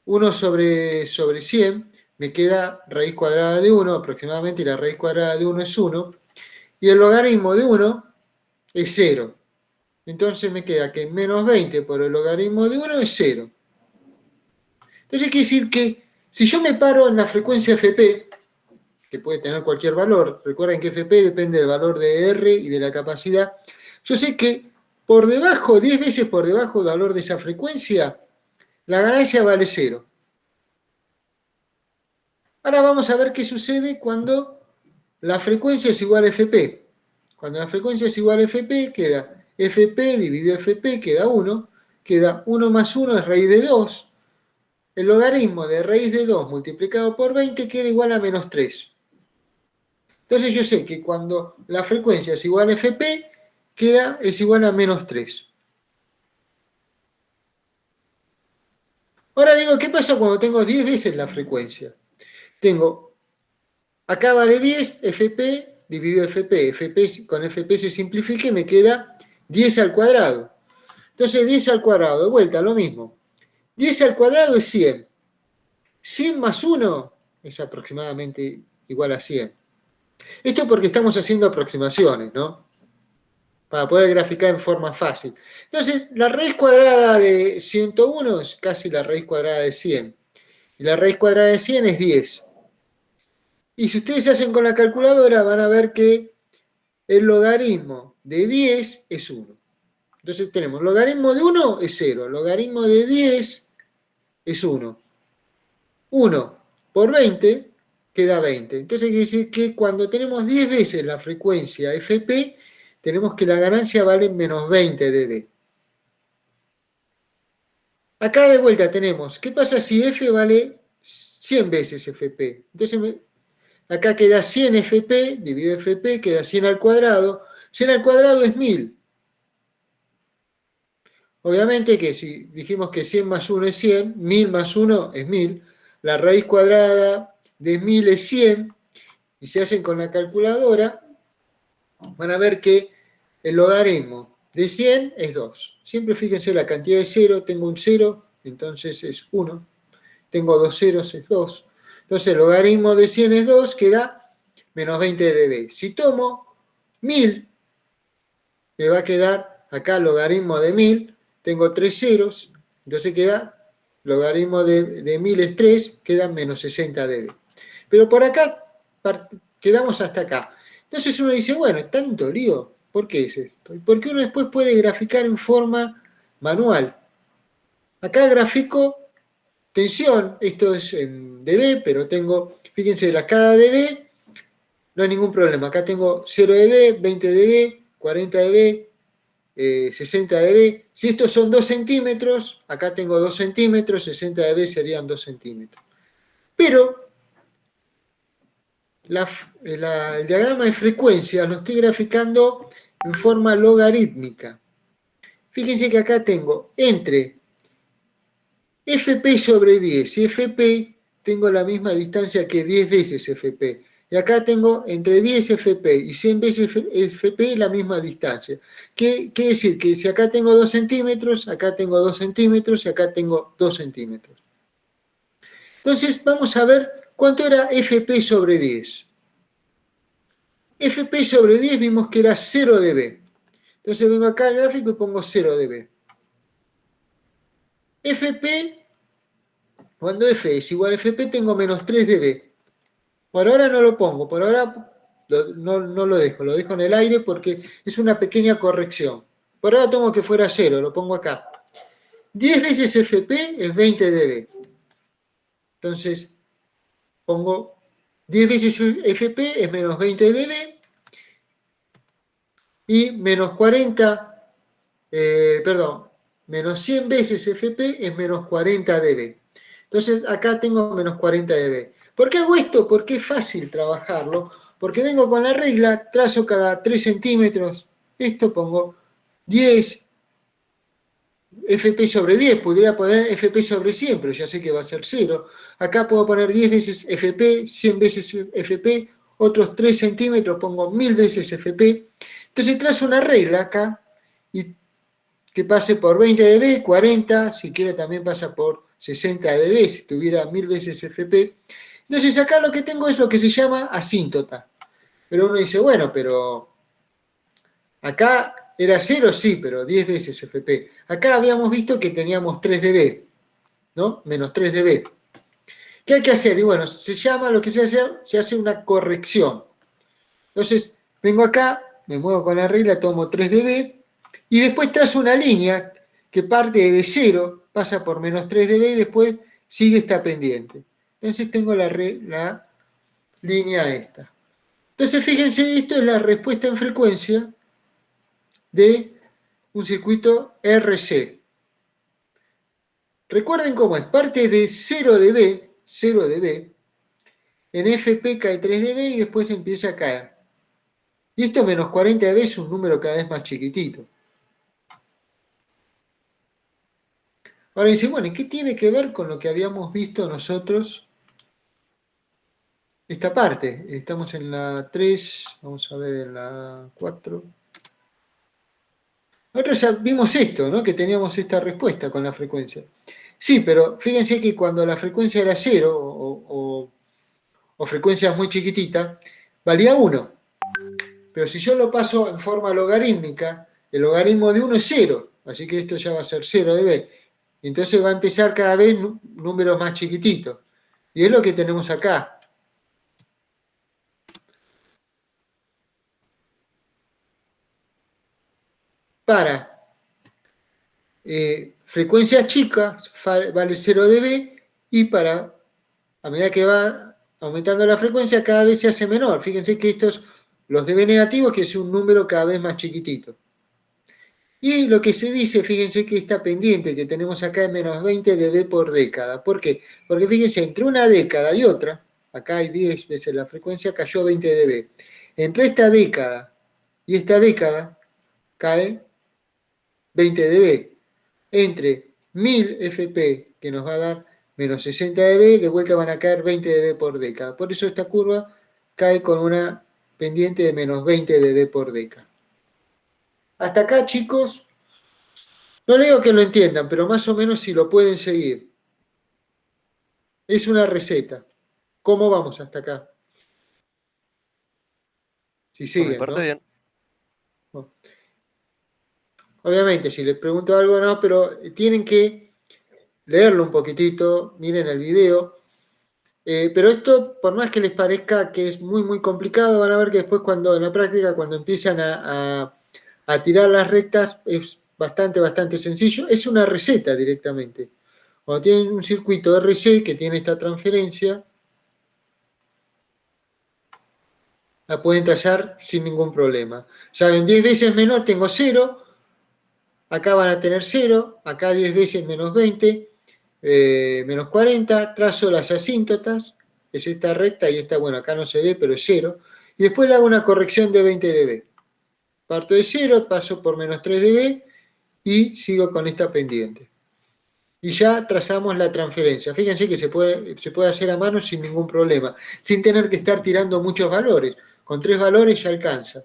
1 sobre 100, me queda raíz cuadrada de 1 aproximadamente, y la raíz cuadrada de 1 es 1, y el logaritmo de 1 es 0. Entonces me queda que menos 20 por el logaritmo de 1 es 0. Entonces quiere decir que si yo me paro en la frecuencia Fp, que puede tener cualquier valor, recuerden que Fp depende del valor de R y de la capacidad, yo sé que por debajo, 10 veces por debajo del valor de esa frecuencia, la ganancia vale 0. Ahora vamos a ver qué sucede cuando la frecuencia es igual a fp. Cuando la frecuencia es igual a fp, queda fp dividido fp, queda 1. Queda 1 más 1 es raíz de 2. El logaritmo de raíz de 2 multiplicado por 20 queda igual a menos 3. Entonces yo sé que cuando la frecuencia es igual a fp, es igual a menos 3. Ahora digo, ¿qué pasa cuando tengo 10 veces la frecuencia? Tengo, acá vale 10, fp dividido fp. Con fp se simplifica y me queda 10 al cuadrado. Entonces 10 al cuadrado, de vuelta, lo mismo. 10 al cuadrado es 100. 100 más 1 es aproximadamente igual a 100. Esto porque estamos haciendo aproximaciones, ¿no? Para poder graficar en forma fácil. Entonces, la raíz cuadrada de 101 es casi la raíz cuadrada de 100. Y la raíz cuadrada de 100 es 10. Y si ustedes hacen con la calculadora, van a ver que el logaritmo de 10 es 1. Entonces tenemos, logaritmo de 1 es 0, logaritmo de 10 es 1. 1 por 20 queda 20. Entonces quiere decir que cuando tenemos 10 veces la frecuencia fp, tenemos que la ganancia vale menos 20 dB. Acá de vuelta tenemos, ¿qué pasa si f vale 100 veces fp? Entonces acá queda 100 fp, dividido fp, queda 100 al cuadrado. 100 al cuadrado es 1000. Obviamente que si dijimos que 100 más 1 es 100, 1000 más 1 es 1000, la raíz cuadrada de 1000 es 100, y si hacen con la calculadora, van a ver que el logaritmo de 100 es 2. Siempre fíjense la cantidad de 0, tengo un 0, entonces es 1. Tengo 2 ceros, es 2. Entonces el logaritmo de 100 es 2, que da menos 20 dB. Si tomo 1000, me va a quedar acá logaritmo de 1000, tengo 3 ceros, entonces queda logaritmo de 1000 es 3, queda menos 60 dB. Pero por acá quedamos hasta acá. Entonces uno dice, bueno, tanto lío, ¿por qué es esto? Porque uno después puede graficar en forma manual. Acá grafico tensión, esto es en dB, pero tengo, fíjense, la escala dB, no hay ningún problema. Acá tengo 0 dB, 20 dB, 40 dB, 60 dB. Si estos son 2 centímetros, acá tengo 2 centímetros, 60 dB serían 2 centímetros. Pero el diagrama de frecuencia lo estoy graficando en forma logarítmica. Fíjense que acá tengo entre fp sobre 10 y fp, tengo la misma distancia que 10 veces fp. Y acá tengo entre 10 fp y 100 veces fp la misma distancia. ¿Qué quiere decir? Que si acá tengo 2 centímetros, acá tengo 2 centímetros y acá tengo 2 centímetros. Entonces vamos a ver cuánto era fp sobre 10. fp sobre 10 vimos que era 0 dB. Entonces vengo acá al gráfico y pongo 0 dB. fp, cuando f es igual a fp, tengo menos 3 dB. Por ahora no lo pongo, por ahora no lo dejo en el aire porque es una pequeña corrección. Por ahora tomo que fuera 0, lo pongo acá. 10 veces fp es 20 dB. Entonces pongo 10 veces fp es menos 20 dB y menos 40, menos 100 veces fp es menos 40 dB. Entonces acá tengo menos 40 dB. ¿Por qué hago esto? Porque es fácil trabajarlo. Porque vengo con la regla, trazo cada 3 centímetros. Esto pongo 10 fp sobre 10. Podría poner fp sobre 100, pero ya sé que va a ser 0. Acá puedo poner 10 veces fp, 100 veces fp, otros 3 centímetros pongo 1000 veces fp. Entonces trazo una regla acá y que pase por 20 dB, 40, si quiero también pasa por 60 dB, si tuviera 1000 veces fp. Entonces acá lo que tengo es lo que se llama asíntota. Pero uno dice, bueno, pero acá era 0, sí, pero 10 veces fp. Acá habíamos visto que teníamos 3 dB, ¿no? Menos 3 dB. ¿Qué hay que hacer? Y bueno, se llama, lo que se hace una corrección. Entonces, vengo acá, me muevo con la regla, tomo 3 dB, y después trazo una línea que parte de 0, pasa por menos 3 dB y después sigue esta pendiente. Entonces tengo la línea esta. Entonces fíjense, esto es la respuesta en frecuencia de un circuito RC. Recuerden cómo es, parte de 0 dB, en FP cae 3 dB y después empieza a caer. Y esto menos 40 dB es un número cada vez más chiquitito. Ahora dice, bueno, ¿y qué tiene que ver con lo que habíamos visto nosotros? Esta parte, estamos en la 3, vamos a ver en la 4. Nosotros ya vimos esto, ¿no? Que teníamos esta respuesta con la frecuencia. Sí, pero fíjense que cuando la frecuencia era 0 o frecuencias muy chiquititas, valía 1. Pero si yo lo paso en forma logarítmica, el logaritmo de 1 es 0, así que esto ya va a ser 0 dB. Entonces va a empezar cada vez números más chiquititos. Y es lo que tenemos acá. Para frecuencias chicas vale 0 dB y a medida que va aumentando la frecuencia cada vez se hace menor. Fíjense que estos, los dB negativos, que es un número cada vez más chiquitito. Y lo que se dice, fíjense que esta pendiente que tenemos acá es menos 20 dB por década. ¿Por qué? Porque fíjense, entre una década y otra, acá hay 10 veces la frecuencia, cayó 20 dB. Entre esta década y esta década cae 20 dB. Entre 1000 FP, que nos va a dar menos 60 dB, de vuelta van a caer 20 dB por década. Por eso esta curva cae con una pendiente de menos 20 dB por década. Hasta acá, chicos, no le digo que lo entiendan, pero más o menos si lo pueden seguir. Es una receta. ¿Cómo vamos hasta acá? Si Por mi siguen, parte, ¿no? bien. Bueno, obviamente, si les pregunto algo, no, pero tienen que leerlo un poquitito, miren el video. Pero esto, por más que les parezca que es muy, muy complicado, van a ver que después en la práctica, cuando empiezan a tirar las rectas, es bastante, bastante sencillo. Es una receta directamente. Cuando tienen un circuito RC que tiene esta transferencia, la pueden trazar sin ningún problema. Saben, 10 veces menor tengo 0, acá van a tener 0, acá 10 veces menos 20, menos 40, trazo las asíntotas, es esta recta y esta, bueno, acá no se ve, pero es 0, y después le hago una corrección de 20 dB. Parto de 0, paso por menos 3 dB y sigo con esta pendiente. Y ya trazamos la transferencia. Fíjense que se puede hacer a mano sin ningún problema, sin tener que estar tirando muchos valores. Con 3 valores ya alcanza.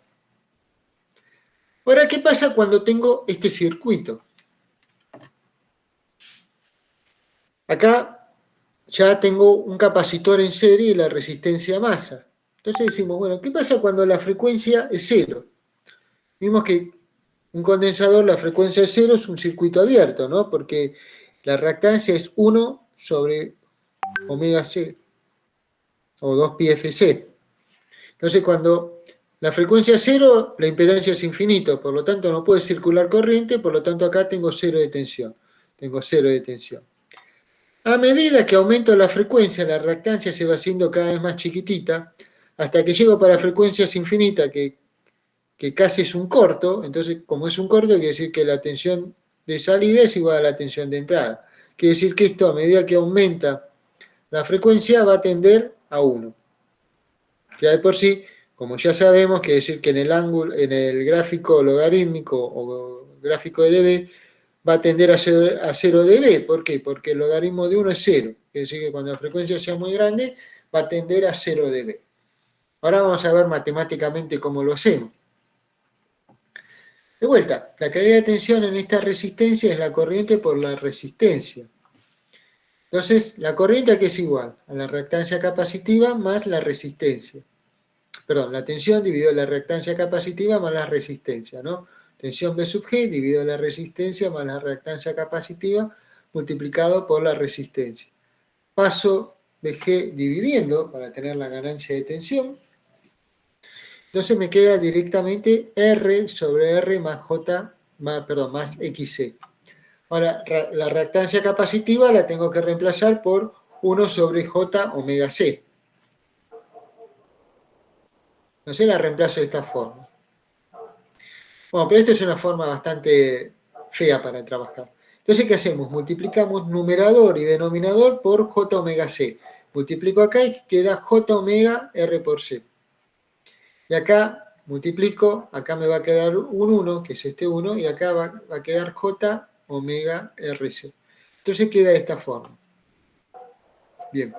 Ahora, ¿qué pasa cuando tengo este circuito? Acá ya tengo un capacitor en serie y la resistencia a masa. Entonces decimos, bueno, ¿qué pasa cuando la frecuencia es 0? Vimos que un condensador, la frecuencia es 0, es un circuito abierto, ¿no? Porque la reactancia es 1 sobre omega C o 2 pi FC. Entonces, cuando la frecuencia es 0, la impedancia es infinito, por lo tanto no puede circular corriente, por lo tanto acá tengo 0 de tensión. Tengo 0 de tensión. A medida que aumento la frecuencia, la reactancia se va haciendo cada vez más chiquitita, hasta que llego para frecuencias infinitas, que casi es un corto. Entonces, como es un corto, quiere decir que la tensión de salida es igual a la tensión de entrada. Quiere decir que esto, a medida que aumenta la frecuencia, va a tender a 1. Ya de por sí, como ya sabemos, quiere decir que en el gráfico logarítmico o gráfico de dB, va a tender a 0 dB. ¿Por qué? Porque el logaritmo de 1 es 0. Quiere decir que cuando la frecuencia sea muy grande, va a tender a 0 dB. Ahora vamos a ver matemáticamente cómo lo hacemos. De vuelta, la caída de tensión en esta resistencia es la corriente por la resistencia. Entonces, la corriente aquí es igual a la reactancia capacitiva más la resistencia. Perdón, la tensión dividido la reactancia capacitiva más la resistencia, ¿no? Tensión B sub G dividido la resistencia más la reactancia capacitiva multiplicado por la resistencia. Paso de G dividiendo para tener la ganancia de tensión. Entonces me queda directamente R sobre R más J, más XC. Ahora, la reactancia capacitiva la tengo que reemplazar por 1 sobre J omega C. Entonces la reemplazo de esta forma. Bueno, pero esto es una forma bastante fea para trabajar. Entonces, ¿qué hacemos? Multiplicamos numerador y denominador por J omega C. Multiplico acá y queda J omega R por C. Y acá multiplico, acá me va a quedar un 1, que es este 1, y acá va a quedar J omega RC. Entonces queda de esta forma. Bien.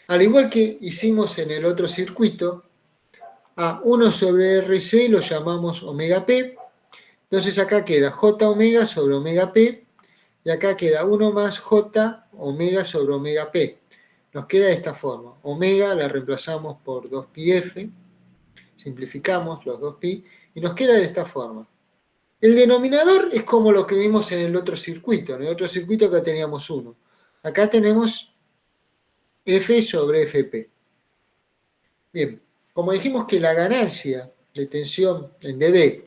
Al igual que hicimos en el otro circuito, a 1 sobre RC lo llamamos omega P. Entonces acá queda J omega sobre omega P, y acá queda 1 más J omega sobre omega P. Nos queda de esta forma. Omega la reemplazamos por 2πf, simplificamos los 2pi, y nos queda de esta forma. El denominador es como lo que vimos en el otro circuito. En el otro circuito acá teníamos 1. Acá tenemos F sobre Fp. Bien, como dijimos que la ganancia de tensión en dB,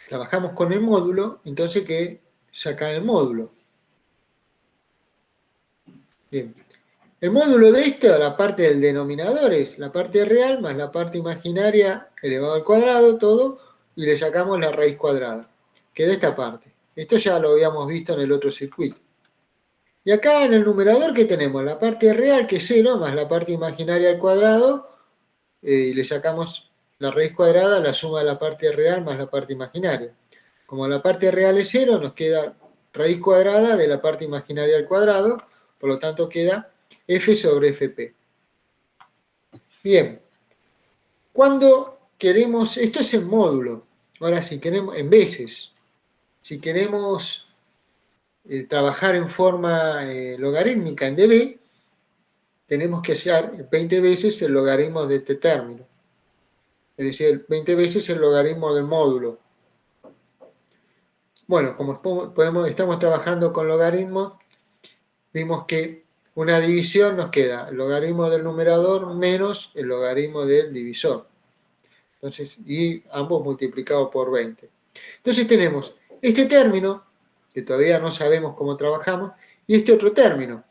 trabajamos con el módulo, entonces que sacar el módulo. Bien. El módulo de esto, la parte del denominador, es la parte real más la parte imaginaria elevado al cuadrado, todo, y le sacamos la raíz cuadrada. Queda esta parte. Esto ya lo habíamos visto en el otro circuito. Y acá en el numerador, ¿qué tenemos? La parte real, que es 0, más la parte imaginaria al cuadrado, y le sacamos la raíz cuadrada, la suma de la parte real más la parte imaginaria. Como la parte real es 0, nos queda raíz cuadrada de la parte imaginaria al cuadrado, por lo tanto queda F sobre Fp. Bien, cuando queremos, esto es en módulo, ahora si queremos, en veces, si queremos trabajar en forma logarítmica en dB, tenemos que hacer 20 veces el logaritmo de este término, es decir, 20 veces el logaritmo del módulo. Bueno, como estamos trabajando con logaritmos, vimos que una división nos queda el logaritmo del numerador menos el logaritmo del divisor. Entonces, y ambos multiplicados por 20. Entonces tenemos este término, que todavía no sabemos cómo trabajamos, y este otro término.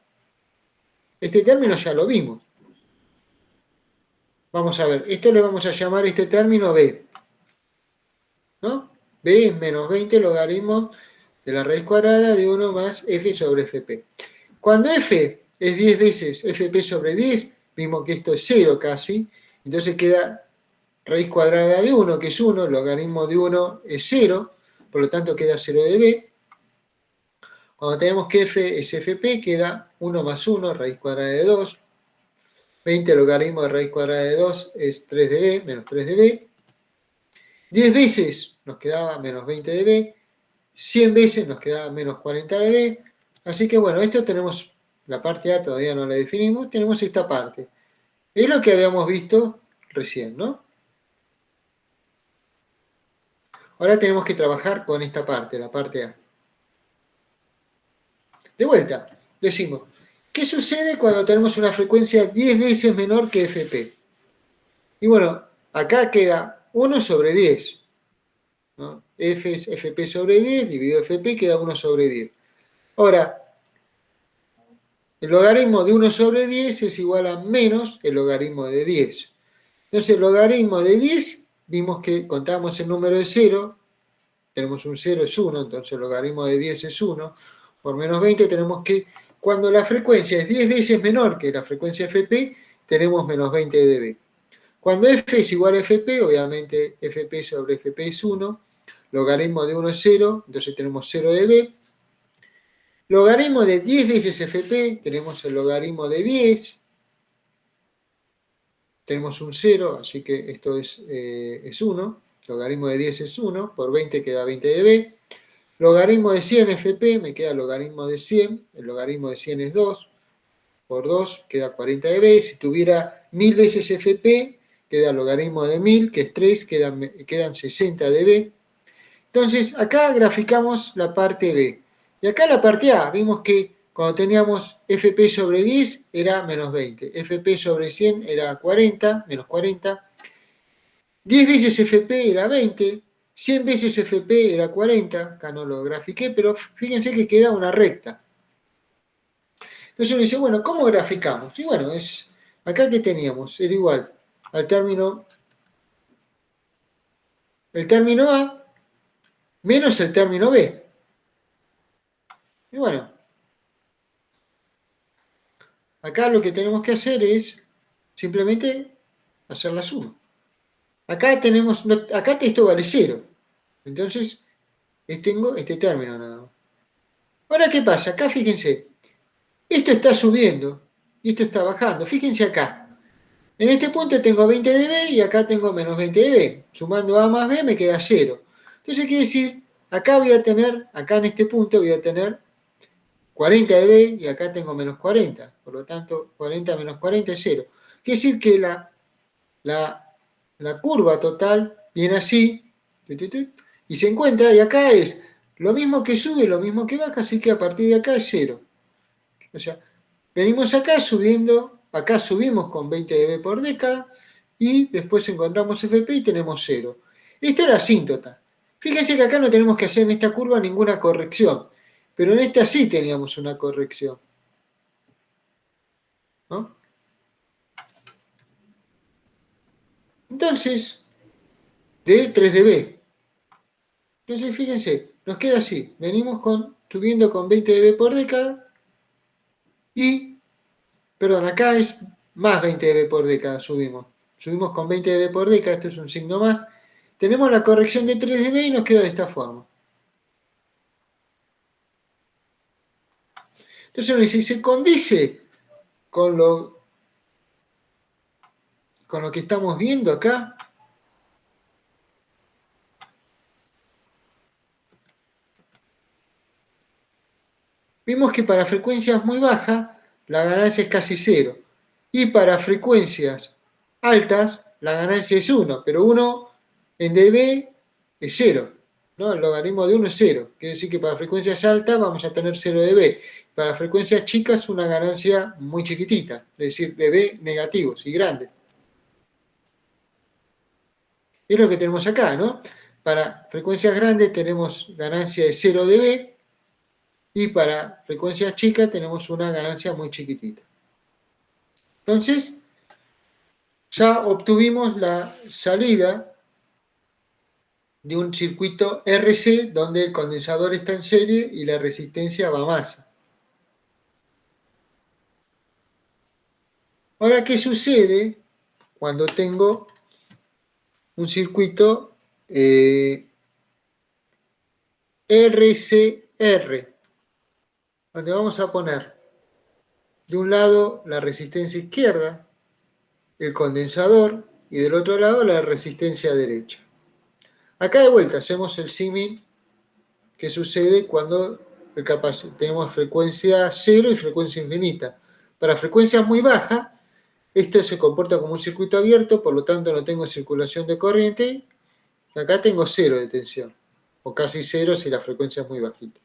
Este término ya lo vimos. Vamos a ver, esto le vamos a llamar este término B. ¿No? B es menos 20 logaritmo de la raíz cuadrada de 1 más F sobre Fp. Cuando F es 10 veces Fp sobre 10, vimos que esto es 0 casi, entonces queda raíz cuadrada de 1, que es 1, el logaritmo de 1 es 0, por lo tanto queda 0 de b. Cuando tenemos que f es fp, queda 1 más 1, raíz cuadrada de 2. 20 logaritmo de raíz cuadrada de 2 es 3 de b, menos 3 de b. 10 veces nos quedaba menos 20 de b. 100 veces nos quedaba menos 40 de b. Así que bueno, esto tenemos, la parte A todavía no la definimos, tenemos esta parte. Es lo que habíamos visto recién, ¿no? Ahora tenemos que trabajar con esta parte, la parte A. De vuelta, decimos, ¿qué sucede cuando tenemos una frecuencia 10 veces menor que Fp? Y bueno, acá queda 1 sobre 10. ¿No? F es Fp sobre 10, dividido Fp, queda 1 sobre 10. Ahora, el logaritmo de 1 sobre 10 es igual a menos el logaritmo de 10. Entonces, el logaritmo de 10, vimos que contamos el número de 0, tenemos un 0 es 1, entonces el logaritmo de 10 es 1, por menos 20 tenemos que, cuando la frecuencia es 10 veces menor que la frecuencia Fp, tenemos menos 20 dB. Cuando F es igual a Fp, obviamente Fp sobre Fp es 1, logaritmo de 1 es 0, entonces tenemos 0 dB. Logaritmo de 10 veces Fp, tenemos el logaritmo de 10, tenemos un 0, así que esto es 1, logaritmo de 10 es 1, por 20 queda 20 dB. Logaritmo de 100 Fp, me queda logaritmo de 100, el logaritmo de 100 es 2, por 2 queda 40 dB, si tuviera 1000 veces Fp, queda logaritmo de 1000, que es 3, quedan 60 dB. Entonces, acá graficamos la parte B. Y acá la parte A, vimos que cuando teníamos Fp sobre 10 era menos 20, Fp sobre 100 era 40, menos 40, 10 veces Fp era 20, 100 veces Fp era 40, acá no lo grafiqué, pero fíjense que queda una recta. Entonces uno dice, bueno, ¿cómo graficamos? Y bueno, acá que teníamos, era igual al término, el término A menos el término B. Y bueno, acá lo que tenemos que hacer es simplemente hacer la suma. Acá esto vale 0. Entonces, tengo este término nada más. Ahora, ¿qué pasa? Acá fíjense, esto está subiendo y esto está bajando. Fíjense acá. En este punto tengo 20 de B y acá tengo menos 20 de B. Sumando A más B me queda 0. Entonces quiere decir, acá en este punto voy a tener 40 de B y acá tengo menos 40. Por lo tanto, 40 menos 40 es 0. Quiere decir que la curva total viene así y se encuentra, y acá es lo mismo que sube, lo mismo que baja, así que a partir de acá es 0. O sea, venimos acá subimos con 20 dB por década y después encontramos FP y tenemos 0. Esta es la asíntota. Fíjense que acá no tenemos que hacer en esta curva ninguna corrección, pero en esta sí teníamos una corrección. ¿No? Entonces, de 3 dB. Entonces, fíjense, nos queda así. Venimos subiendo con 20 dB por década y, perdón, acá es más 20 dB por década subimos. Subimos con 20 dB por década, esto es un signo más. Tenemos la corrección de 3 dB y nos queda de esta forma. Entonces uno dice, ¿se condice con lo que estamos viendo acá? Vimos que para frecuencias muy bajas la ganancia es casi 0. Y para frecuencias altas la ganancia es 1, pero 1 en dB es 0. ¿No? El logaritmo de 1 es 0. Quiere decir que para frecuencias altas vamos a tener 0 dB. Para frecuencias chicas una ganancia muy chiquitita, es decir, dB negativos y grandes. Es lo que tenemos acá, ¿no? Para frecuencias grandes tenemos ganancia de 0 dB y para frecuencias chicas tenemos una ganancia muy chiquitita. Entonces, ya obtuvimos la salida de un circuito RC donde el condensador está en serie y la resistencia va a masa. Ahora, ¿qué sucede cuando tengo un circuito RCR? Donde vamos a poner de un lado la resistencia izquierda, el condensador, y del otro lado la resistencia derecha. Acá de vuelta hacemos el símil que sucede cuando tenemos frecuencia cero y frecuencia infinita. Para frecuencias muy bajas, esto se comporta como un circuito abierto, por lo tanto no tengo circulación de corriente, y acá tengo cero de tensión, o casi cero si la frecuencia es muy bajita.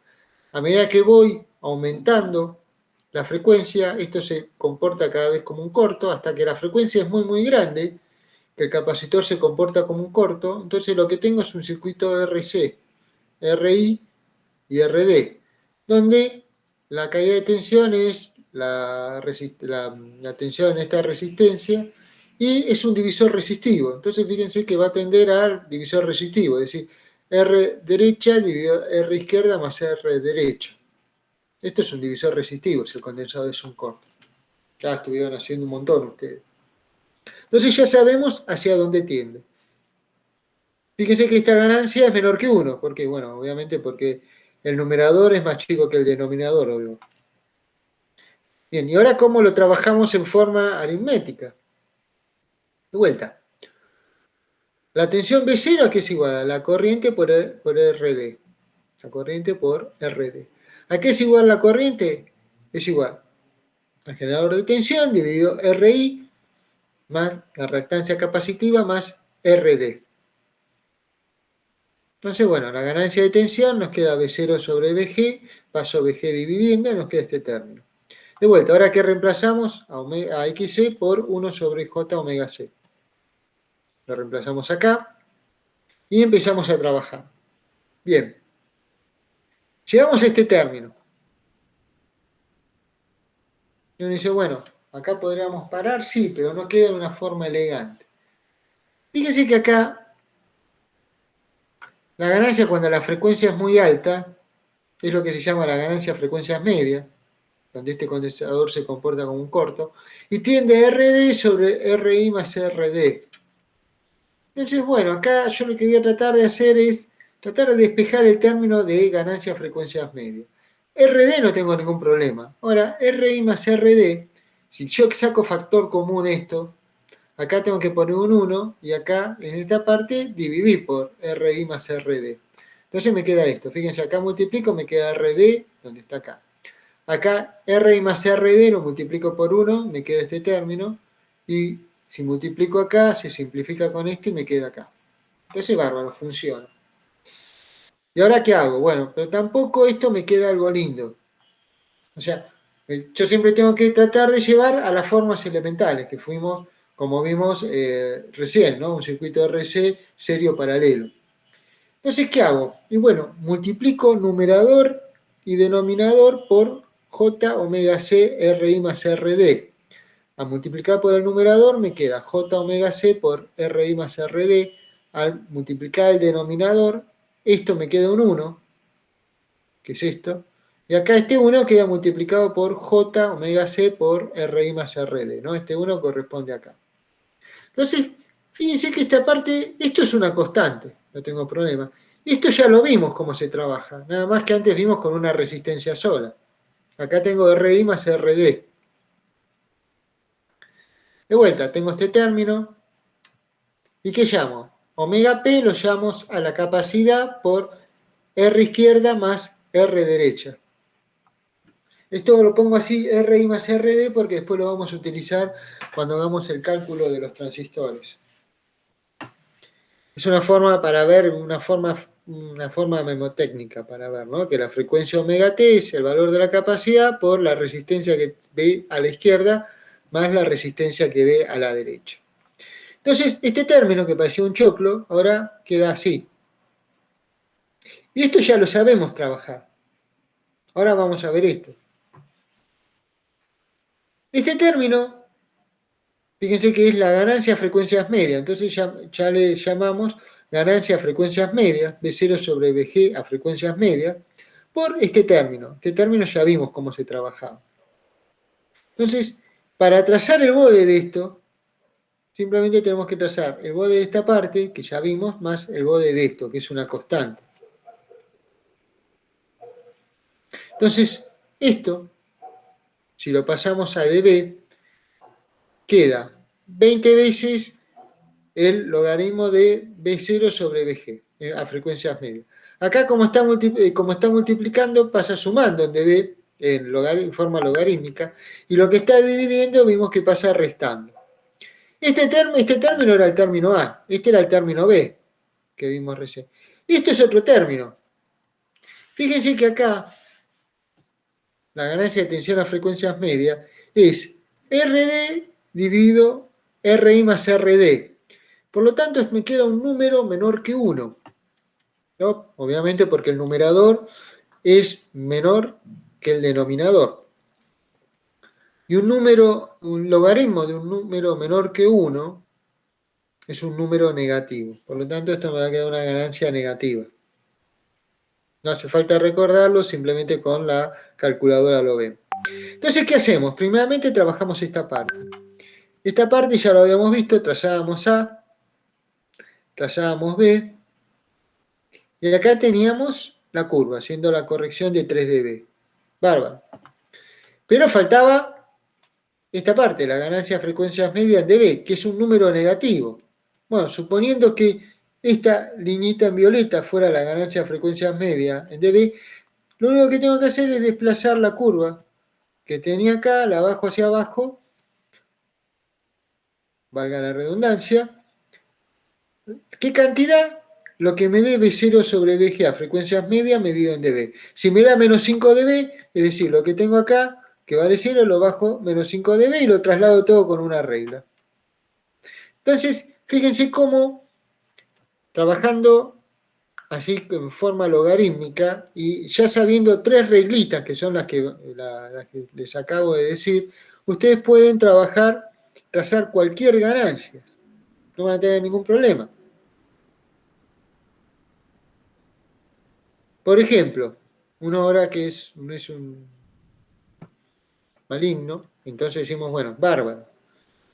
A medida que voy aumentando la frecuencia, esto se comporta cada vez como un corto, hasta que la frecuencia es muy muy grande, que el capacitor se comporta como un corto, entonces lo que tengo es un circuito RC, RI y RD, donde la caída de tensión es la tensión en esta resistencia y es un divisor resistivo. Entonces fíjense que va a tender al divisor resistivo, es decir, R derecha dividido R izquierda más R derecha. Esto es un divisor resistivo si el condensador es un corto. Ya estuvieron haciendo un montón ustedes. Entonces ya sabemos hacia dónde tiende. Fíjense que esta ganancia es menor que 1, porque, bueno, obviamente porque el numerador es más chico que el denominador, obvio. Bien, y ahora cómo lo trabajamos en forma aritmética. De vuelta. La tensión B0 que es igual a la corriente por RD. La corriente por RD. ¿A qué es igual la corriente? Es igual al generador de tensión dividido RI más la reactancia capacitiva más RD. Entonces, bueno, la ganancia de tensión nos queda B0 sobre BG, paso BG dividiendo y nos queda este término. De vuelta, ahora que reemplazamos a XC por 1 sobre J omega C. Lo reemplazamos acá y empezamos a trabajar. Bien, llegamos a este término. Y uno dice, bueno, acá podríamos parar, sí, pero no queda de una forma elegante. Fíjense que acá la ganancia cuando la frecuencia es muy alta es lo que se llama la ganancia frecuencias medias, donde este condensador se comporta como un corto, y tiende a RD sobre RI más RD. Entonces, bueno, acá yo lo que voy a tratar de hacer es tratar de despejar el término de ganancia frecuencias medias. RD no tengo ningún problema. Ahora, RI más RD, si yo saco factor común esto, acá tengo que poner un 1 y acá en esta parte dividir por RI más RD. Entonces me queda esto. Fíjense, acá multiplico, me queda RD, donde está acá. Acá RI más RD lo multiplico por 1, me queda este término. Y si multiplico acá, se simplifica con esto y me queda acá. Entonces, bárbaro, funciona. ¿Y ahora qué hago? Bueno, pero tampoco esto me queda algo lindo. O sea, yo siempre tengo que tratar de llevar a las formas elementales, que fuimos, como vimos recién, ¿no? Un circuito RC serio paralelo. Entonces, ¿qué hago? Y bueno, multiplico numerador y denominador por J omega C RI más RD. A multiplicar por el numerador me queda J omega C por RI más RD. Al multiplicar el denominador, esto me queda un 1, que es esto. Y acá este 1 queda multiplicado por J omega C por RI más RD, ¿no? Este 1 corresponde acá. Entonces, fíjense que esta parte, esto es una constante, no tengo problema. Esto ya lo vimos cómo se trabaja, nada más que antes vimos con una resistencia sola. Acá tengo RI más RD. De vuelta, tengo este término. ¿Y qué llamo? Omega P lo llamo a la capacidad por R izquierda más R derecha. Esto lo pongo así, RI más RD, porque después lo vamos a utilizar cuando hagamos el cálculo de los transistores. Es una forma para ver, una forma memotécnica para ver, ¿no? Que la frecuencia omega t es el valor de la capacidad por la resistencia que ve a la izquierda más la resistencia que ve a la derecha. Entonces, este término que parecía un choclo, ahora queda así. Y esto ya lo sabemos trabajar. Ahora vamos a ver esto. Este término, fíjense que es la ganancia a frecuencias medias, entonces ya le llamamos ganancia a frecuencias medias, B0 sobre BG a frecuencias medias, por este término. Este término ya vimos cómo se trabajaba. Entonces, para trazar el bode de esto, simplemente tenemos que trazar el bode de esta parte, que ya vimos, más el bode de esto, que es una constante. Entonces, esto, si lo pasamos a dB, queda 20 veces el logaritmo de B0 sobre BG, a frecuencias medias. Acá, como está multiplicando, pasa sumando en dB en forma logarítmica, y lo que está dividiendo vimos que pasa restando. Este término era el término A, este era el término B, que vimos recién. Y esto es otro término. Fíjense que acá la ganancia de tensión a frecuencias medias es RD dividido RI más RD. Por lo tanto, me queda un número menor que 1. ¿No? Obviamente porque el numerador es menor que el denominador. Y un logaritmo de un número menor que 1 es un número negativo. Por lo tanto, esto me va a quedar una ganancia negativa. No hace falta recordarlo, simplemente con la calculadora lo ven. Entonces, ¿qué hacemos? Primeramente trabajamos esta parte. Esta parte ya lo habíamos visto, trazábamos A, trazábamos B, y acá teníamos la curva, haciendo la corrección de 3 dB. Bárbaro. Pero faltaba esta parte, la ganancia de frecuencias medias en dB, que es un número negativo. Bueno, suponiendo que esta liñita en violeta fuera la ganancia de frecuencias medias en dB, lo único que tengo que hacer es desplazar la curva que tenía acá, la bajo hacia abajo, valga la redundancia. ¿Qué cantidad? Lo que me dé B0 sobre BG a frecuencias medias medido en dB. Si me da menos 5 dB, es decir, lo que tengo acá, que vale 0, lo bajo menos 5 dB y lo traslado todo con una regla. Entonces, fíjense cómo, trabajando así en forma logarítmica y ya sabiendo 3 reglitas, que son las que les acabo de decir, ustedes pueden trazar cualquier ganancia. No van a tener ningún problema. Por ejemplo, una hora que es un maligno, entonces decimos, bueno, bárbaro.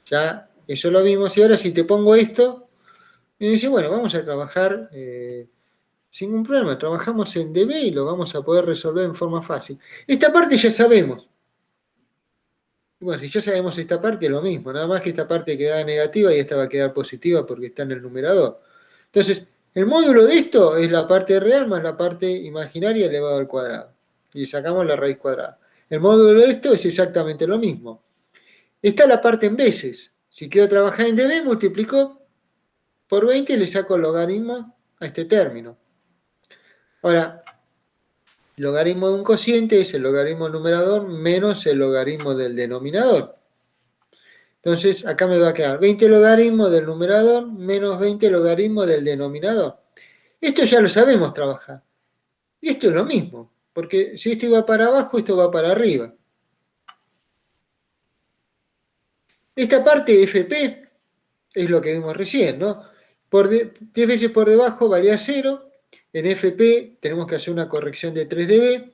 Ya eso lo vimos y ahora si te pongo esto, y dice, bueno, vamos a trabajar sin ningún problema, trabajamos en DB y lo vamos a poder resolver en forma fácil. Esta parte ya sabemos. Bueno, si ya sabemos esta parte, lo mismo, nada más que esta parte queda negativa y esta va a quedar positiva porque está en el numerador. Entonces, el módulo de esto es la parte real más la parte imaginaria elevado al cuadrado. Y sacamos la raíz cuadrada. El módulo de esto es exactamente lo mismo. Está la parte en veces. Si quiero trabajar en dB, multiplico por 20 y le saco el logaritmo a este término. Ahora, el logaritmo de un cociente es el logaritmo del numerador menos el logaritmo del denominador. Entonces, acá me va a quedar 20 logaritmos del numerador menos 20 logaritmos del denominador. Esto ya lo sabemos trabajar. Y esto es lo mismo, porque si esto iba para abajo, esto va para arriba. Esta parte FP es lo que vimos recién, ¿no? 10 veces por debajo valía 0. En FP tenemos que hacer una corrección de 3 dB.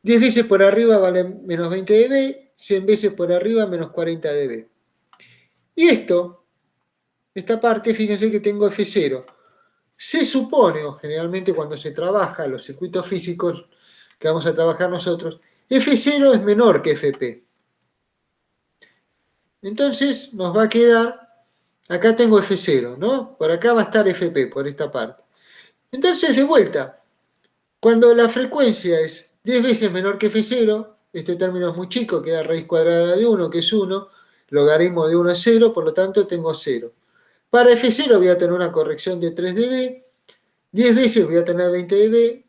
10 veces por arriba vale menos 20 dB. 100 veces por arriba menos 40 dB. Y esta parte, fíjense que tengo F0. Se supone, o generalmente cuando se trabaja los circuitos físicos que vamos a trabajar nosotros, F0 es menor que FP. Entonces nos va a quedar, acá tengo F0, ¿no? Por acá va a estar FP, por esta parte. Entonces, de vuelta, cuando la frecuencia es 10 veces menor que F0, este término es muy chico, queda raíz cuadrada de 1, que es 1, logaritmo de 1 es 0, por lo tanto tengo 0. Para F0 voy a tener una corrección de 3 dB, 10 veces voy a tener 20 dB,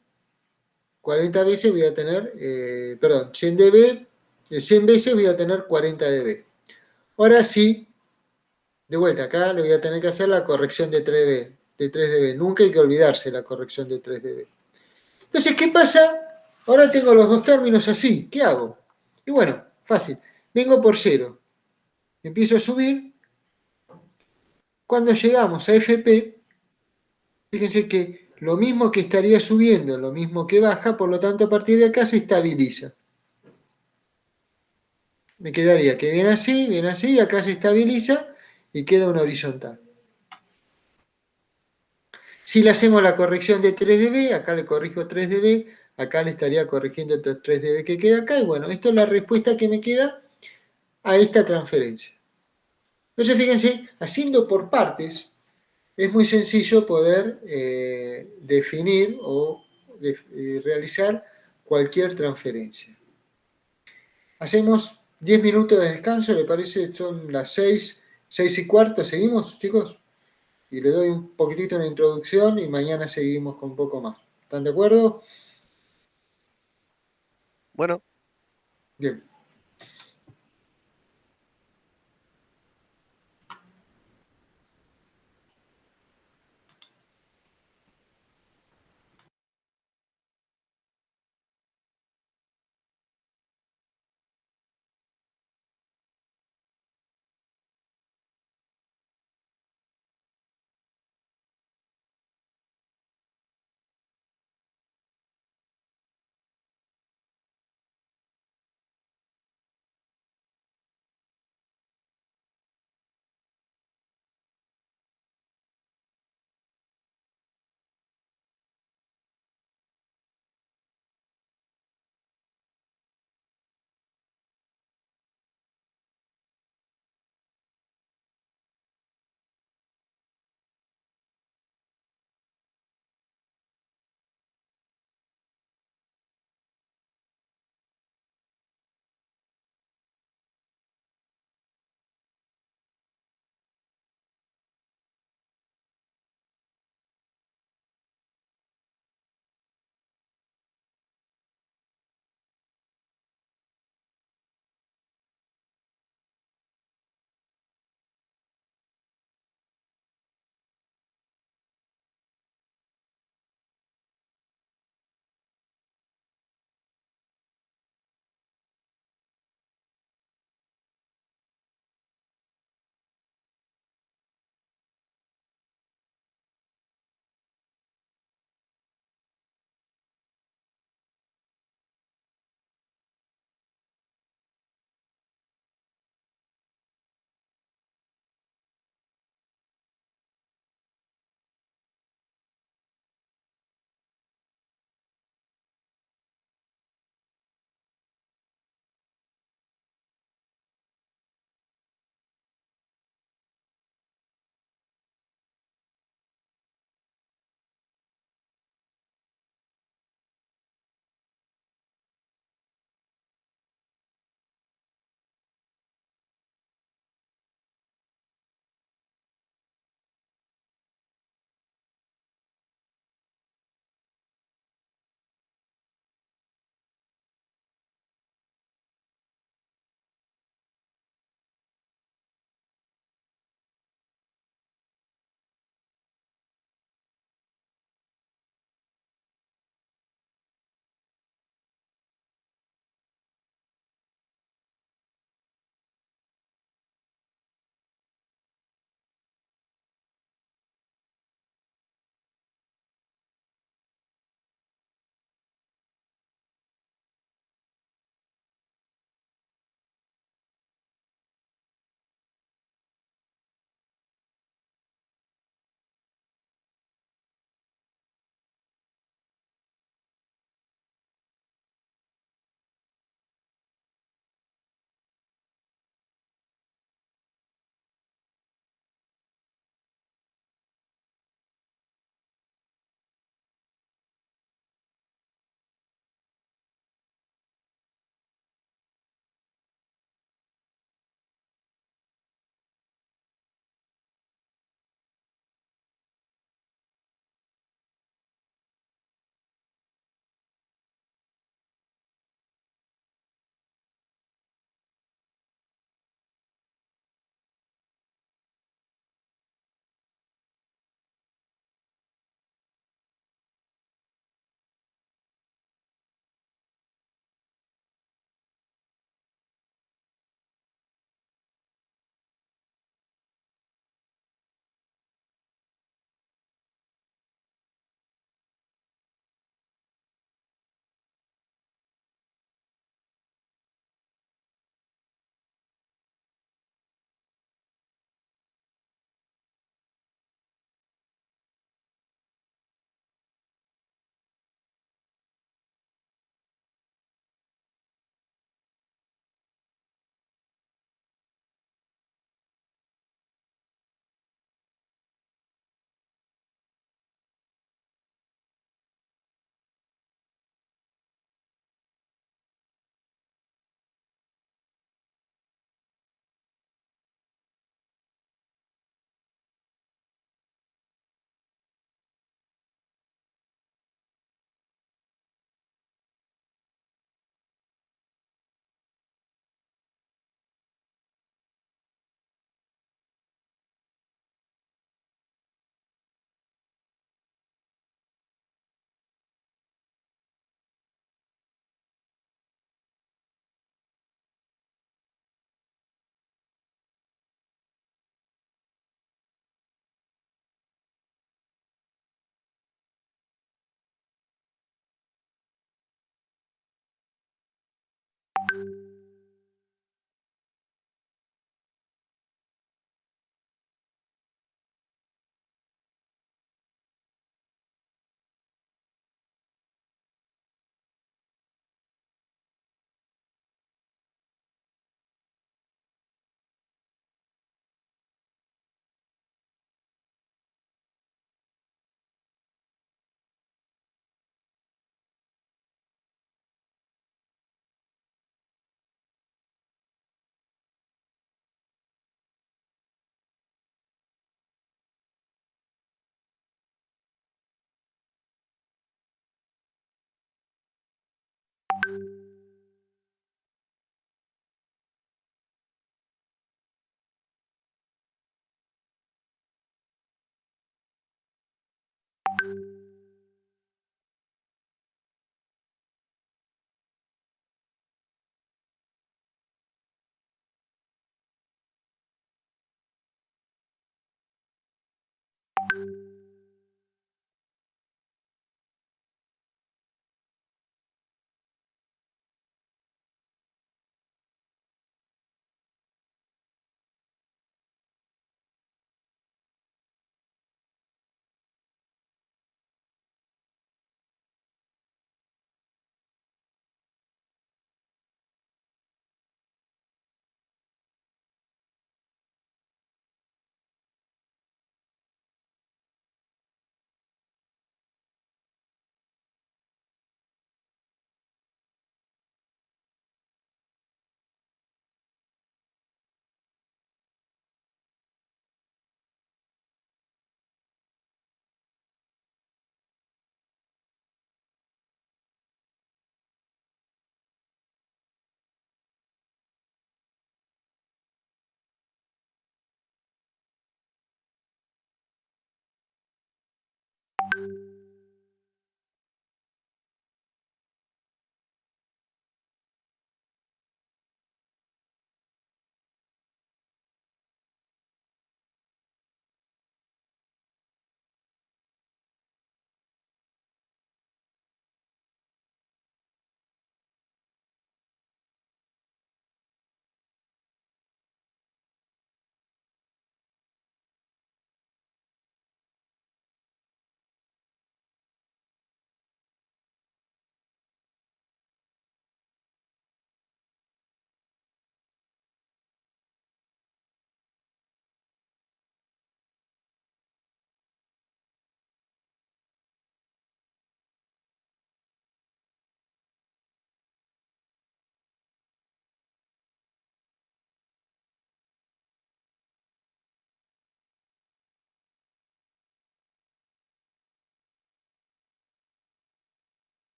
40 veces voy a tener, 100 dB, 100 veces voy a tener 40 dB. Ahora sí, de vuelta, acá le voy a tener que hacer la corrección de 3 dB. Nunca hay que olvidarse la corrección de 3 dB. Entonces, ¿qué pasa? Ahora tengo los dos términos así. ¿Qué hago? Y bueno, fácil. Vengo por 0. Empiezo a subir. Cuando llegamos a FP, fíjense que lo mismo que estaría subiendo, lo mismo que baja, por lo tanto, a partir de acá se estabiliza. Me quedaría que viene así, y acá se estabiliza y queda una horizontal. Si le hacemos la corrección de 3 dB, acá le corrijo 3 dB, acá le estaría corrigiendo estos 3 dB que queda acá, y bueno, esta es la respuesta que me queda a esta transferencia. Entonces, fíjense, haciendo por partes, es muy sencillo poder definir o realizar cualquier transferencia. Hacemos 10 minutos de descanso, ¿le parece? Son las 6:15. ¿Seguimos, chicos? Y le doy un poquitito una introducción y mañana seguimos con un poco más. ¿Están de acuerdo? Bueno. Bien.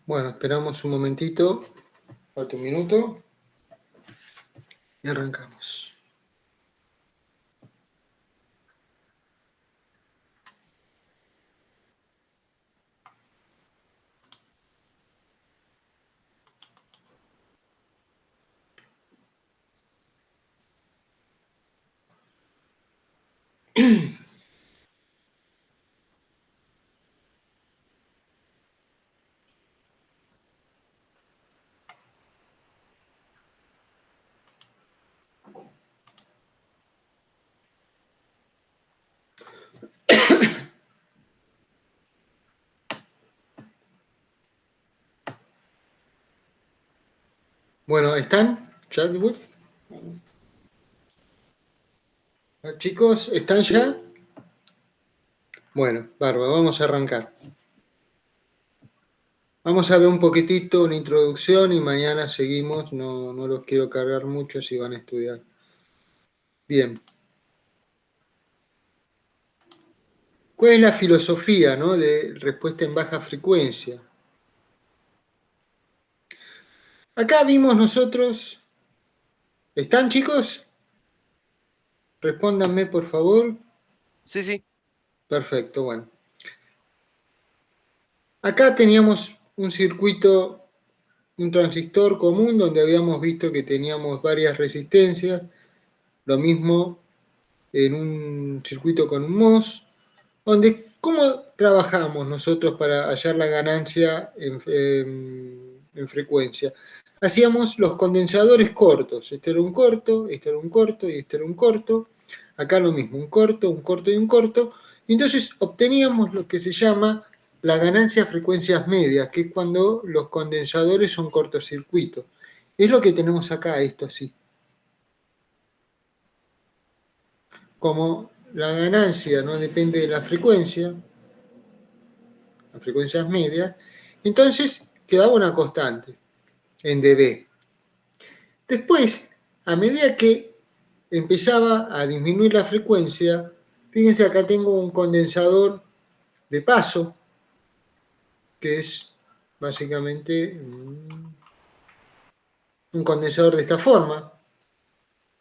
Bueno, esperamos un momentito, falta un minuto y arrancamos. Bueno, ¿están? ¿Ya? Chicos, ¿están ya? Bueno, bárbaro, vamos a arrancar. Vamos a ver un poquitito, una introducción y mañana seguimos. No los quiero cargar mucho si van a estudiar. Bien. ¿Cuál es la filosofía, ¿no?, de respuesta en baja frecuencia? Acá vimos nosotros. ¿Están, chicos? Respóndanme, por favor. Sí, sí. Perfecto, bueno. Acá teníamos un circuito, un transistor común donde habíamos visto que teníamos varias resistencias. Lo mismo en un circuito con un MOS, donde ¿cómo trabajamos nosotros para hallar la ganancia en frecuencia? Hacíamos los condensadores cortos. Este era un corto, este era un corto y este era un corto. Acá lo mismo, un corto y un corto. Y entonces obteníamos lo que se llama la ganancia a frecuencias medias, que es cuando los condensadores son cortocircuitos. Es lo que tenemos acá, esto así. Como la ganancia no depende de la frecuencia, las frecuencias medias, entonces quedaba una constante en dB. Después, a medida que empezaba a disminuir la frecuencia, fíjense, acá tengo un condensador de paso, que es básicamente un condensador de esta forma,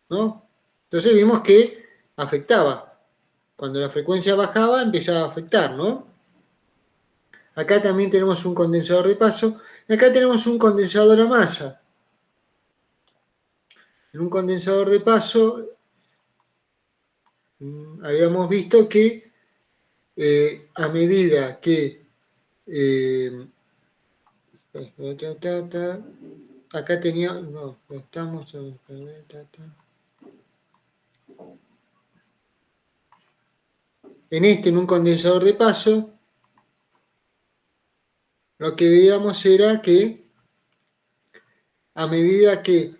¿no? Entonces vimos que afectaba. Cuando la frecuencia bajaba, empezaba a afectar, ¿no? Acá también tenemos un condensador de paso, y acá tenemos un condensador a masa. En un condensador de paso habíamos visto que a medida que acá tenía, no, estamos en un condensador de paso, lo que veíamos era que a medida que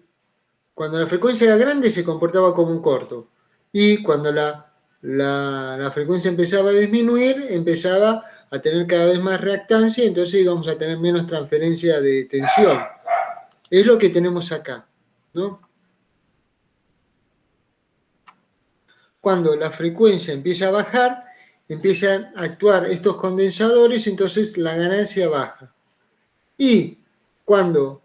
cuando la frecuencia era grande se comportaba como un corto, y cuando la frecuencia empezaba a disminuir, empezaba a tener cada vez más reactancia, entonces íbamos a tener menos transferencia de tensión. Es lo que tenemos acá, ¿no? Cuando la frecuencia empieza a bajar, empiezan a actuar estos condensadores, entonces la ganancia baja. Y cuando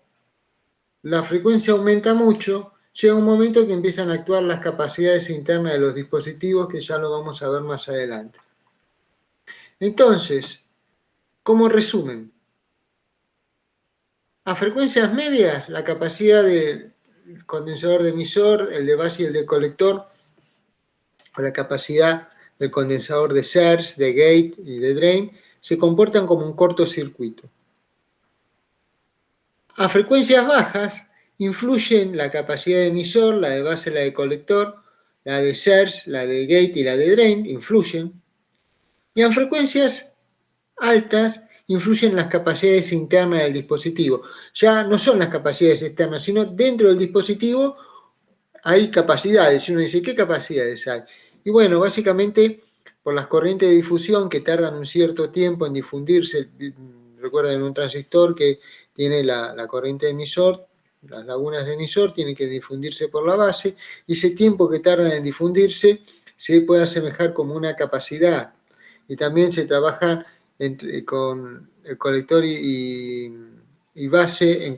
la frecuencia aumenta mucho, llega un momento que empiezan a actuar las capacidades internas de los dispositivos, que ya lo vamos a ver más adelante. Entonces, como resumen, a frecuencias medias, la capacidad del condensador de emisor, el de base y el de colector, o la capacidad del condensador de surge, de gate y de drain, se comportan como un cortocircuito. A frecuencias bajas influyen la capacidad de emisor, la de base, la de colector, la de surge, la de gate y la de drain, influyen. Y a frecuencias altas influyen las capacidades internas del dispositivo. Ya no son las capacidades externas, sino dentro del dispositivo hay capacidades. Y uno dice, ¿qué capacidades hay? Y bueno, básicamente por las corrientes de difusión que tardan un cierto tiempo en difundirse. Recuerden, un transistor que tiene la corriente de emisor, las lagunas de emisor tienen que difundirse por la base, y ese tiempo que tardan en difundirse se puede asemejar como una capacidad. Y también se trabaja con el colector y base en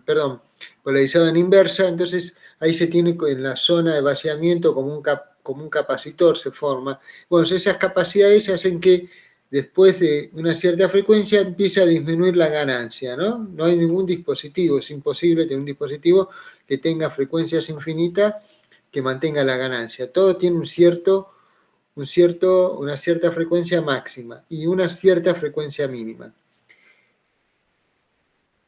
perdón, polarizado en inversa, entonces ahí se tiene en la zona de vaciamiento como un capacitor se forma. Bueno, esas capacidades hacen que después de una cierta frecuencia empiece a disminuir la ganancia, ¿no? No hay ningún dispositivo, es imposible tener un dispositivo que tenga frecuencias infinitas que mantenga la ganancia. Todo tiene una cierta frecuencia máxima y una cierta frecuencia mínima.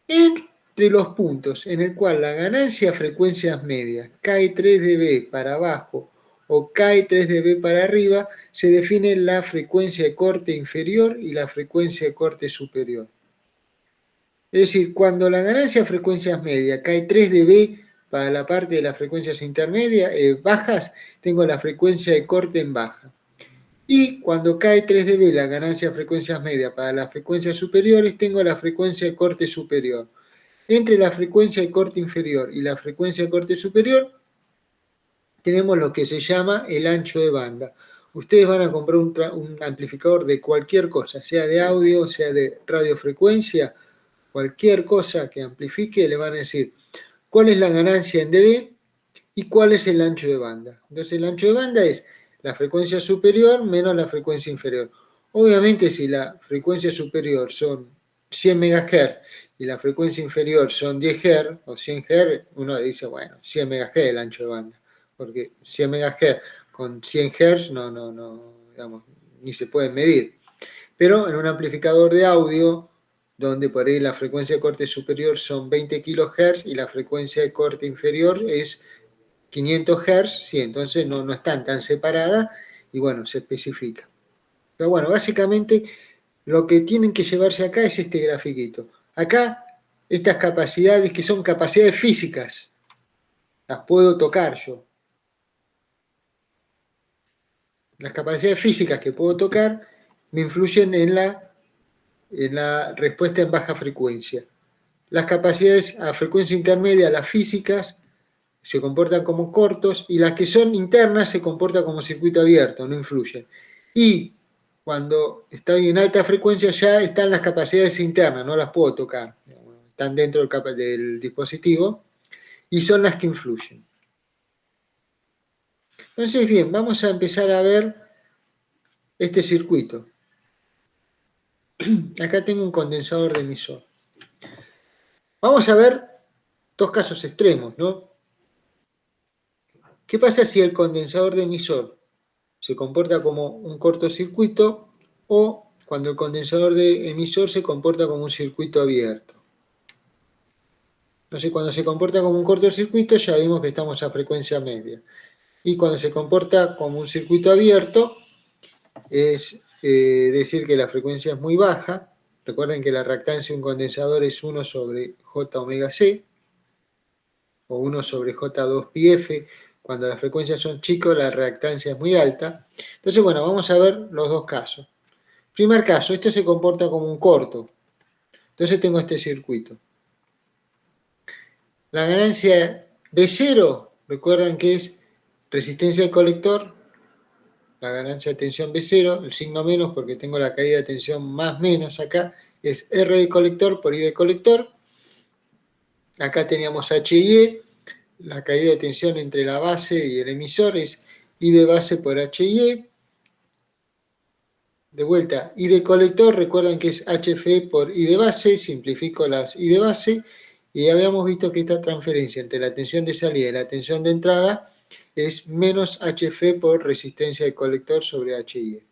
Entre los puntos en el cual la ganancia a frecuencias medias cae 3 dB para abajo o cae 3 dB para arriba, se define la frecuencia de corte inferior y la frecuencia de corte superior. Es decir, cuando la ganancia a frecuencias medias cae 3 dB para la parte de las frecuencias intermedias, bajas, tengo la frecuencia de corte en baja. Y cuando cae 3 dB la ganancia a frecuencias medias para las frecuencias superiores, tengo la frecuencia de corte superior. Entre la frecuencia de corte inferior y la frecuencia de corte superior, tenemos lo que se llama el ancho de banda. Ustedes van a comprar un amplificador de cualquier cosa, sea de audio, sea de radiofrecuencia, cualquier cosa que amplifique, le van a decir cuál es la ganancia en dB y cuál es el ancho de banda. Entonces el ancho de banda es la frecuencia superior menos la frecuencia inferior. Obviamente si la frecuencia superior son 100 MHz y la frecuencia inferior son 10 Hz o 100 Hz, uno dice, bueno, 100 MHz el ancho de banda, porque 100 MHz con 100 Hz digamos, ni se pueden medir. Pero en un amplificador de audio, donde por ahí la frecuencia de corte superior son 20 kHz y la frecuencia de corte inferior es 500 Hz, sí, entonces no están tan separadas y bueno, se especifica. Pero bueno, básicamente lo que tienen que llevarse acá es este grafiquito. Acá, estas capacidades que son capacidades físicas, las puedo tocar yo. Las capacidades físicas que puedo tocar me influyen en la respuesta en baja frecuencia. Las capacidades a frecuencia intermedia, las físicas, se comportan como cortos y las que son internas se comportan como circuito abierto, no influyen. Y cuando estoy en alta frecuencia ya están las capacidades internas, no las puedo tocar, están dentro del dispositivo y son las que influyen. Entonces, bien, vamos a empezar a ver este circuito. Acá tengo un condensador de emisor. Vamos a ver dos casos extremos, ¿no? ¿Qué pasa si el condensador de emisor se comporta como un cortocircuito o cuando el condensador de emisor se comporta como un circuito abierto? Entonces, cuando se comporta como un cortocircuito ya vimos que estamos a frecuencia media. Y cuando se comporta como un circuito abierto, es decir que la frecuencia es muy baja. Recuerden que la reactancia de un condensador es 1 sobre J omega C o 1 sobre J2 pi F. Cuando las frecuencias son chicos, la reactancia es muy alta. Entonces, bueno, vamos a ver los dos casos. Primer caso, este se comporta como un corto. Entonces tengo este circuito. La ganancia B0, recuerdan que es resistencia del colector, la ganancia de tensión B0, el signo menos porque tengo la caída de tensión más menos acá, es R de colector por I de colector. Acá teníamos H y E, la caída de tensión entre la base y el emisor es I de base por H y E. De vuelta, I de colector, recuerdan que es HF por I de base, simplifico las I de base, y habíamos visto que esta transferencia entre la tensión de salida y la tensión de entrada es menos HF por resistencia de colector sobre HIE.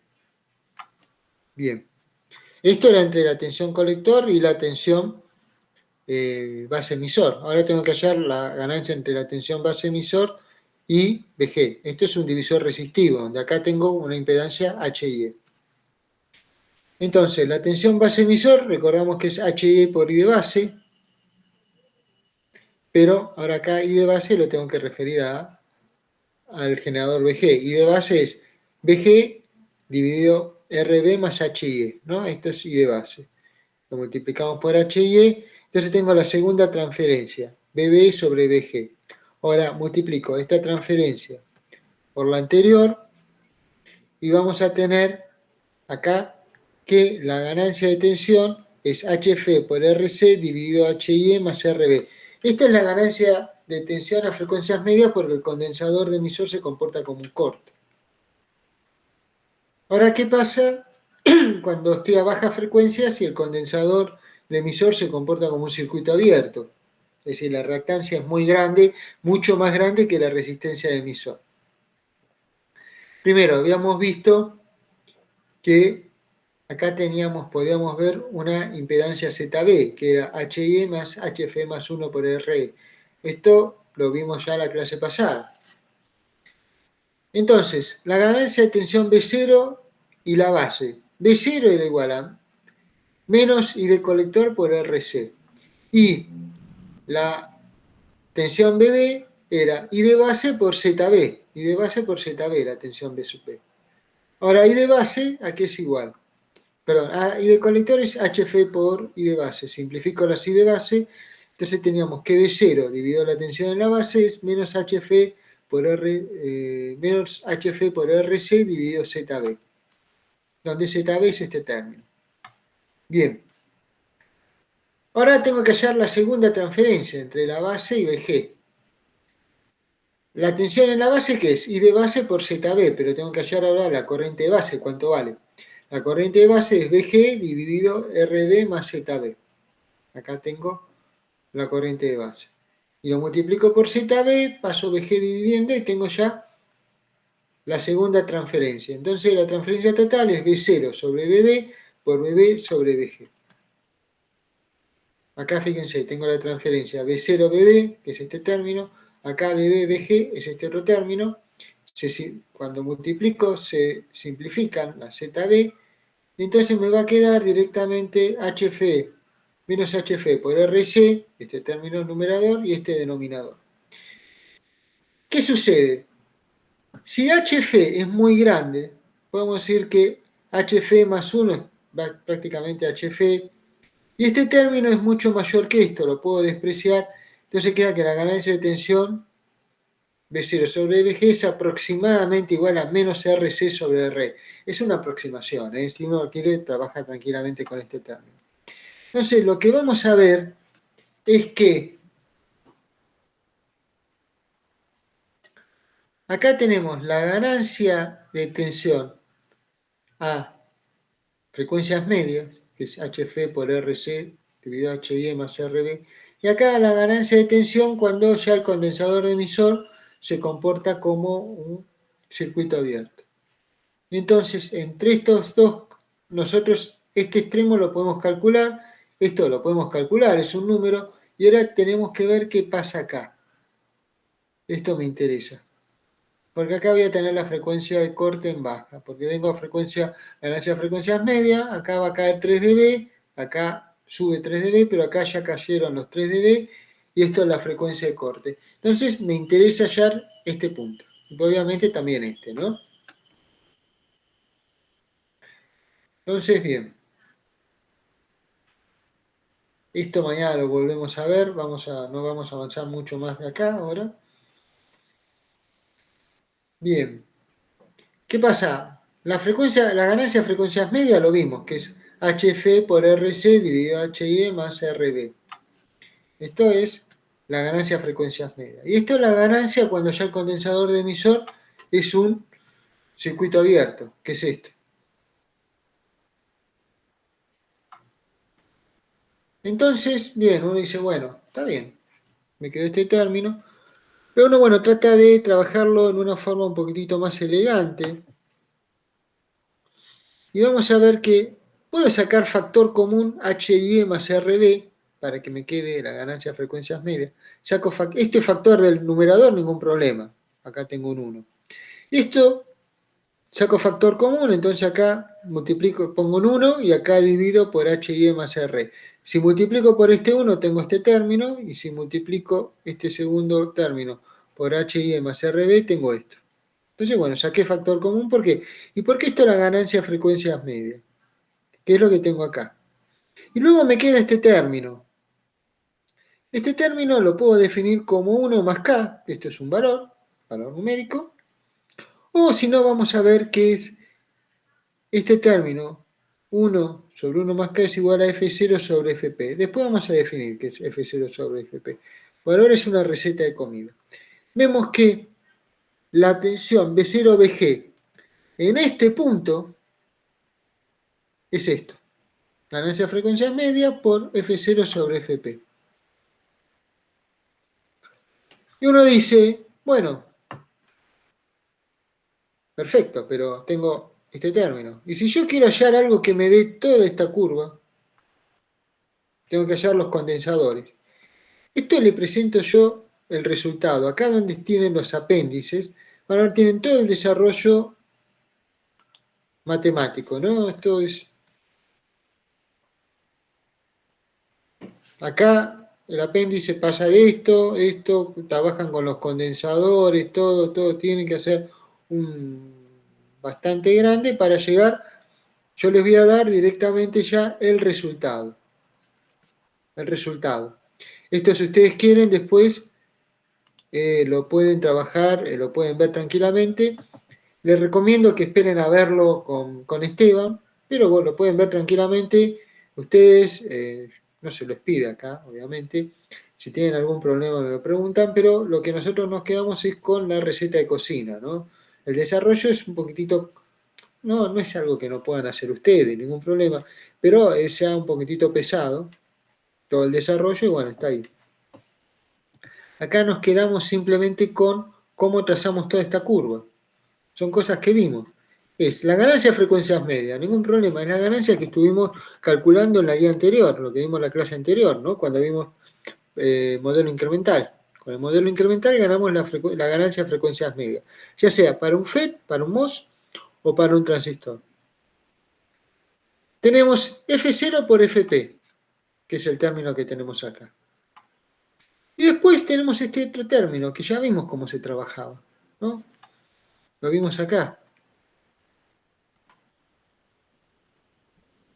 Bien, esto era entre la tensión colector y la tensión base emisor. Ahora tengo que hallar la ganancia entre la tensión base emisor y VG. Esto es un divisor resistivo, donde acá tengo una impedancia HIE. Entonces, la tensión base emisor, recordamos que es HIE por I de base, pero ahora acá I de base lo tengo que referir al generador VG. I de base es VG dividido RB más HIE, ¿no? Esto es I de base. Lo multiplicamos por HIE, entonces tengo la segunda transferencia, BB sobre VG. Ahora multiplico esta transferencia por la anterior y vamos a tener acá que la ganancia de tensión es HF por RC dividido HIE más RB. Esta es la ganancia de tensión a frecuencias medias porque el condensador de emisor se comporta como un corte. Ahora, ¿qué pasa cuando estoy a baja frecuencia si el condensador de emisor se comporta como un circuito abierto? Es decir, la reactancia es muy grande, mucho más grande que la resistencia de emisor. Primero, habíamos visto que acá podíamos ver una impedancia ZB, que era HIE más HF más 1 por RE. Esto lo vimos ya en la clase pasada. Entonces, la ganancia de tensión B0 y la base. B0 era igual a menos I de colector por RC. Y la tensión BB era I de base por ZB. I de base por ZB, la tensión B sub B. Ahora, I de base, ¿a qué es igual? Perdón, I de colector es HF por I de base. Simplifico las I de base. Entonces teníamos que B0 dividido la tensión en la base es menos HF por RC dividido ZB. Donde ZB es este término. Bien. Ahora tengo que hallar la segunda transferencia entre la base y BG. La tensión en la base, ¿qué es? I de base por ZB, pero tengo que hallar ahora la corriente de base, ¿cuánto vale? La corriente de base es BG dividido RB más ZB. Acá tengo la corriente de base. Y lo multiplico por ZB, paso BG dividiendo y tengo ya la segunda transferencia. Entonces la transferencia total es B0 sobre BB por BB sobre BG. Acá fíjense, tengo la transferencia B0BB, que es este término, acá BB-BG es este otro término. Cuando multiplico se simplifican la ZB, entonces me va a quedar directamente HF menos HF por RC, este término numerador y este denominador. ¿Qué sucede? Si HF es muy grande, podemos decir que HF más 1 es prácticamente HF, y este término es mucho mayor que esto, lo puedo despreciar, entonces queda que la ganancia de tensión B0 sobre BG es aproximadamente igual a menos RC sobre R. Es una aproximación, si uno quiere trabaja tranquilamente con este término. Entonces lo que vamos a ver es que acá tenemos la ganancia de tensión a frecuencias medias, que es HF por RC dividido a HIE más RB, y acá la ganancia de tensión cuando ya el condensador de emisor se comporta como un circuito abierto. Entonces, entre estos dos, nosotros este extremo lo podemos calcular, esto lo podemos calcular, es un número, y ahora tenemos que ver qué pasa acá. Esto me interesa. Porque acá voy a tener la frecuencia de corte en baja, porque vengo a ganancia de frecuencias medias, acá va a caer 3 dB, acá sube 3 dB, pero acá ya cayeron los 3 dB, y esto es la frecuencia de corte. Entonces me interesa hallar este punto, y obviamente también este, ¿no? Entonces, bien. Esto mañana lo volvemos a ver, no vamos a avanzar mucho más de acá ahora. Bien. ¿Qué pasa? La ganancia de frecuencias medias lo vimos, que es HF por RC dividido a HIE más RB. Esto es la ganancia de frecuencias medias. Y esto es la ganancia cuando ya el condensador de emisor es un circuito abierto, que es esto. Entonces, bien, uno dice, bueno, está bien, me quedó este término. Pero uno, bueno, trata de trabajarlo en una forma un poquitito más elegante. Y vamos a ver que puedo sacar factor común HIE más RB para que me quede la ganancia de frecuencias medias. Saco este factor del numerador, ningún problema. Acá tengo un 1. Esto, saco factor común, entonces acá multiplico, pongo un 1 y acá divido por HIE más R. Si multiplico por este 1 tengo este término y si multiplico este segundo término por HIE más RB tengo esto. Entonces, bueno, saqué factor común, ¿por qué? ¿Y por qué esto es la ganancia de frecuencias medias? Que es lo que tengo acá. Y luego me queda este término. Este término lo puedo definir como 1 más k, esto es un valor numérico, o si no vamos a ver qué es este término, 1 sobre 1 más K es igual a F0 sobre Fp. Después vamos a definir qué es F0 sobre Fp. Por ahora es una receta de comida. Vemos que la tensión B0-BG en este punto es esto. Ganancia de frecuencia media por F0 sobre Fp. Y uno dice, bueno, perfecto, pero tengo este término. Y si yo quiero hallar algo que me dé toda esta curva, tengo que hallar los condensadores. Esto le presento yo el resultado. Acá donde tienen los apéndices, van a ver, tienen todo el desarrollo matemático, ¿no? Esto es... Acá el apéndice pasa de esto, trabajan con los condensadores, todo, tienen que hacer un bastante grande para llegar. Yo les voy a dar directamente ya el resultado. El resultado. Esto, si ustedes quieren, después lo pueden trabajar, lo pueden ver tranquilamente. Les recomiendo que esperen a verlo con Esteban, pero bueno, lo pueden ver tranquilamente. Ustedes, no se les pide acá, obviamente. Si tienen algún problema me lo preguntan, pero lo que nosotros nos quedamos es con la receta de cocina, ¿no? El desarrollo es un poquitito, no es algo que no puedan hacer ustedes, ningún problema, pero es ya un poquitito pesado todo el desarrollo y bueno, está ahí. Acá nos quedamos simplemente con cómo trazamos toda esta curva. Son cosas que vimos. Es la ganancia de frecuencias medias, ningún problema, es la ganancia que estuvimos calculando en la guía anterior, lo que vimos en la clase anterior, ¿no? Cuando vimos modelo incremental. Con el modelo incremental ganamos la ganancia de frecuencias medias, ya sea para un FET, para un MOS o para un transistor. Tenemos F0 por Fp, que es el término que tenemos acá. Y después tenemos este otro término, que ya vimos cómo se trabajaba, ¿no? Lo vimos acá.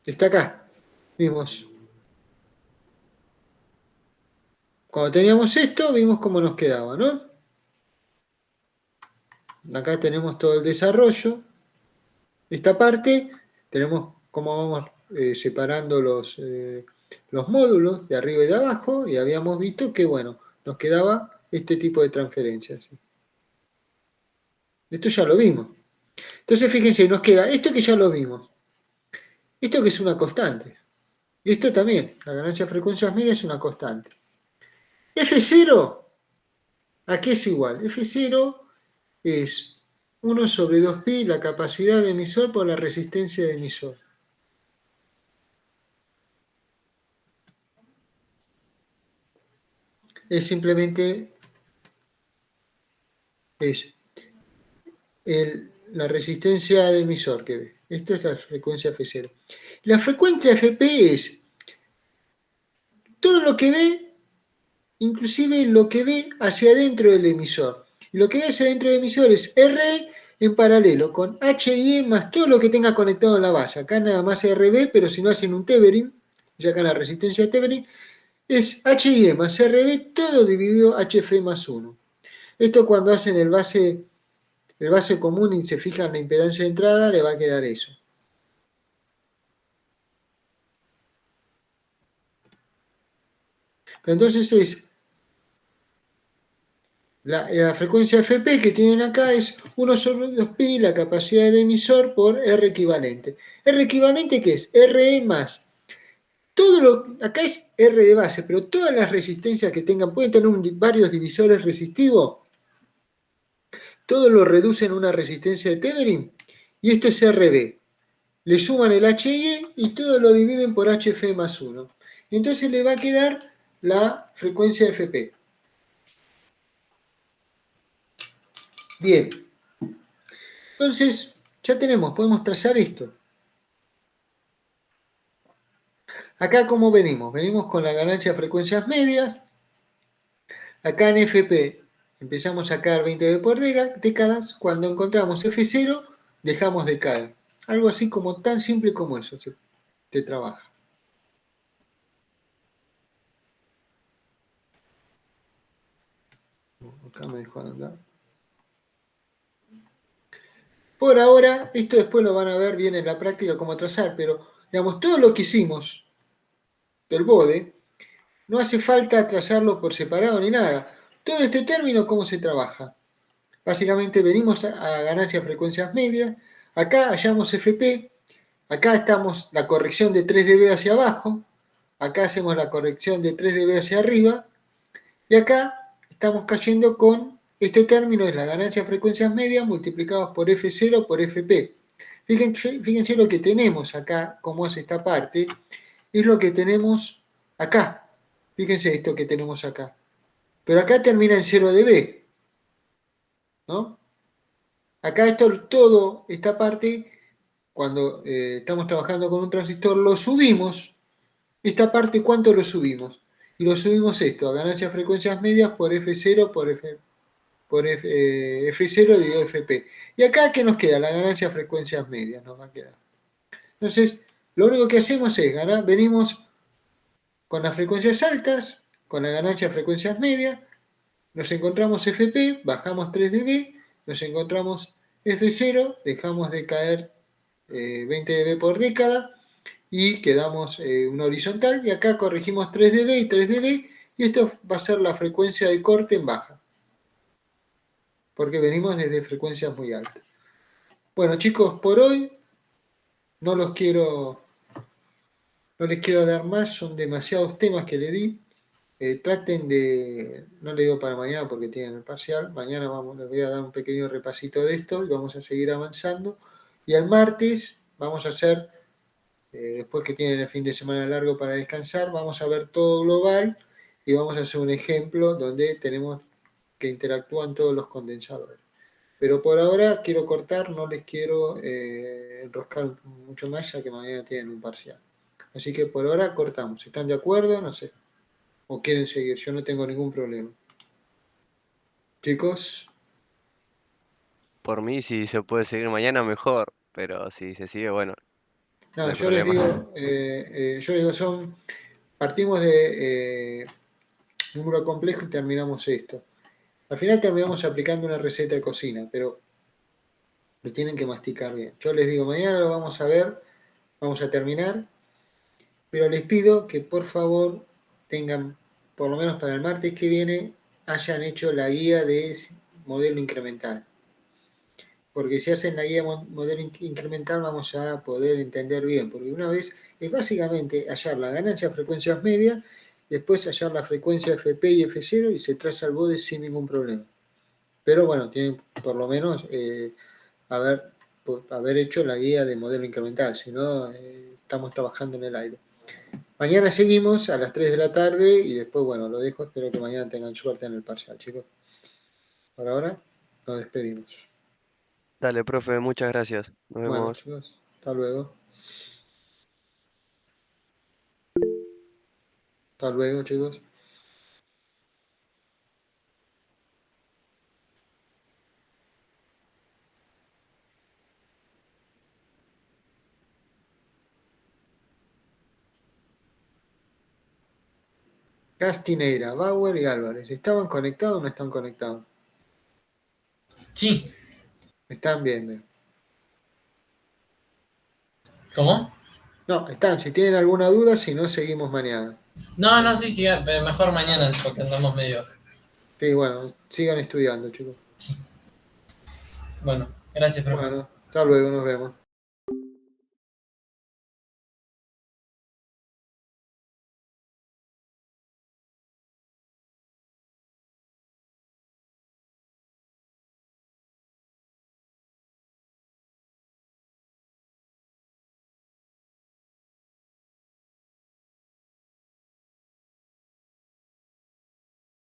Está acá. Vimos. Cuando teníamos esto, vimos cómo nos quedaba, ¿no? Acá tenemos todo el desarrollo. Esta parte, tenemos cómo vamos separando los módulos de arriba y de abajo, y habíamos visto que, bueno, nos quedaba este tipo de transferencias. Esto ya lo vimos. Entonces, fíjense, nos queda esto que ya lo vimos. Esto que es una constante. Y esto también, la ganancia de frecuencias medias es una constante. F0, ¿a qué es igual? F0 es 1 sobre 2pi la capacidad de emisor por la resistencia de emisor. Es simplemente es la resistencia de emisor que ve. Esto es la frecuencia F0. La frecuencia Fp es todo lo que ve, inclusive lo que ve hacia adentro del emisor. Y lo que ve hacia adentro del emisor es R en paralelo con HIE más todo lo que tenga conectado en la base. Acá nada más RB, pero si no hacen un tethering, y acá la resistencia de tethering, es HIE más RB, todo dividido HF más 1. Esto cuando hacen el base común y se fijan en la impedancia de entrada, le va a quedar eso. Pero entonces es la frecuencia Fp que tienen acá es 1 sobre 2pi la capacidad de emisor por R equivalente. ¿R equivalente qué es? RE más. Acá es R de base, pero todas las resistencias que tengan, pueden tener varios divisores resistivos, todo lo reducen a una resistencia de Tethering, y esto es RB. Le suman el HIE y todo lo dividen por HF más 1. Y entonces le va a quedar la frecuencia Fp. Bien. Entonces, ya tenemos, podemos trazar esto. Acá, ¿cómo venimos? Venimos con la ganancia de frecuencias medias. Acá en Fp empezamos a sacar 20 por décadas. Cuando encontramos F0, dejamos de caer. Algo así como tan simple como eso se trabaja. Acá me dejó andar. Por ahora, esto después lo van a ver bien en la práctica cómo trazar, pero Digamos, todo lo que hicimos del bode, no hace falta trazarlo por separado ni nada. Todo este término, ¿cómo se trabaja? Básicamente venimos a ganancias frecuencias medias, acá hallamos FP, acá estamos la corrección de 3 dB hacia abajo, acá hacemos la corrección de 3 dB hacia arriba, y acá estamos cayendo con este término, es la ganancia frecuencias medias multiplicados por F0 por FP. Fíjense lo que tenemos acá, cómo hace esta parte, es lo que tenemos acá. Fíjense esto que tenemos acá. Pero acá termina en 0 dB, ¿no? Acá todo esta parte, cuando estamos trabajando con un transistor, lo subimos. Esta parte, ¿cuánto lo subimos? Y lo subimos esto, a ganancias frecuencias medias por F0 por F0 dividido FP. Y acá, ¿qué nos queda? La ganancia frecuencias medias nos va a quedar. Entonces, lo único que hacemos es ganar, venimos con las frecuencias altas, con la ganancia frecuencias medias, nos encontramos FP, bajamos 3 dB, nos encontramos F0, dejamos de caer 20 dB por década y quedamos una horizontal, y acá corregimos 3 dB y 3 dB, y esto va a ser la frecuencia de corte en baja, porque venimos desde frecuencias muy altas. Bueno, chicos, por hoy no les quiero dar más, son demasiados temas que le di. Traten de, no le digo para mañana porque tienen el parcial, mañana les voy a dar un pequeño repasito de esto y vamos a seguir avanzando. Y el martes vamos a hacer, después que tienen el fin de semana largo para descansar, vamos a ver todo global y vamos a hacer un ejemplo donde tenemos que interactúan todos los condensadores. Pero por ahora quiero cortar, no les quiero enroscar mucho más ya que mañana tienen un parcial. Así que por ahora cortamos. ¿Están de acuerdo? No sé. ¿O quieren seguir? Yo no tengo ningún problema. Chicos. Por mí, si se puede seguir mañana, mejor. Pero si se sigue, bueno, no No, hay problema. yo les digo, partimos de número complejo y terminamos esto. Al final terminamos aplicando una receta de cocina, pero lo tienen que masticar bien. Yo les digo, mañana lo vamos a ver, vamos a terminar, pero les pido que por favor tengan, por lo menos para el martes que viene, hayan hecho la guía de modelo incremental. Porque si hacen la guía modelo incremental vamos a poder entender bien, porque una vez es básicamente hallar la ganancia de frecuencias medias, después hallar la frecuencia FP y F0 y se traza el bode sin ningún problema. Pero bueno, tienen por lo menos haber hecho la guía de modelo incremental, si no estamos trabajando en el aire. Mañana seguimos a las 3 de la tarde y después, bueno, lo dejo, espero que mañana tengan suerte en el parcial, chicos. Por ahora, nos despedimos. Dale, profe, muchas gracias. Nos Bueno, vemos. chicos, hasta luego. Hasta luego, chicos. Castineira, Bauer y Álvarez. ¿Estaban conectados o no están conectados? Sí. Me están viendo. ¿Cómo? No, están. Si tienen alguna duda, si no, seguimos mañana. No, sí, mejor mañana porque andamos medio. Sí, bueno, sigan estudiando, chicos. Sí. Bueno, gracias, profe. Bueno, hasta luego, nos vemos.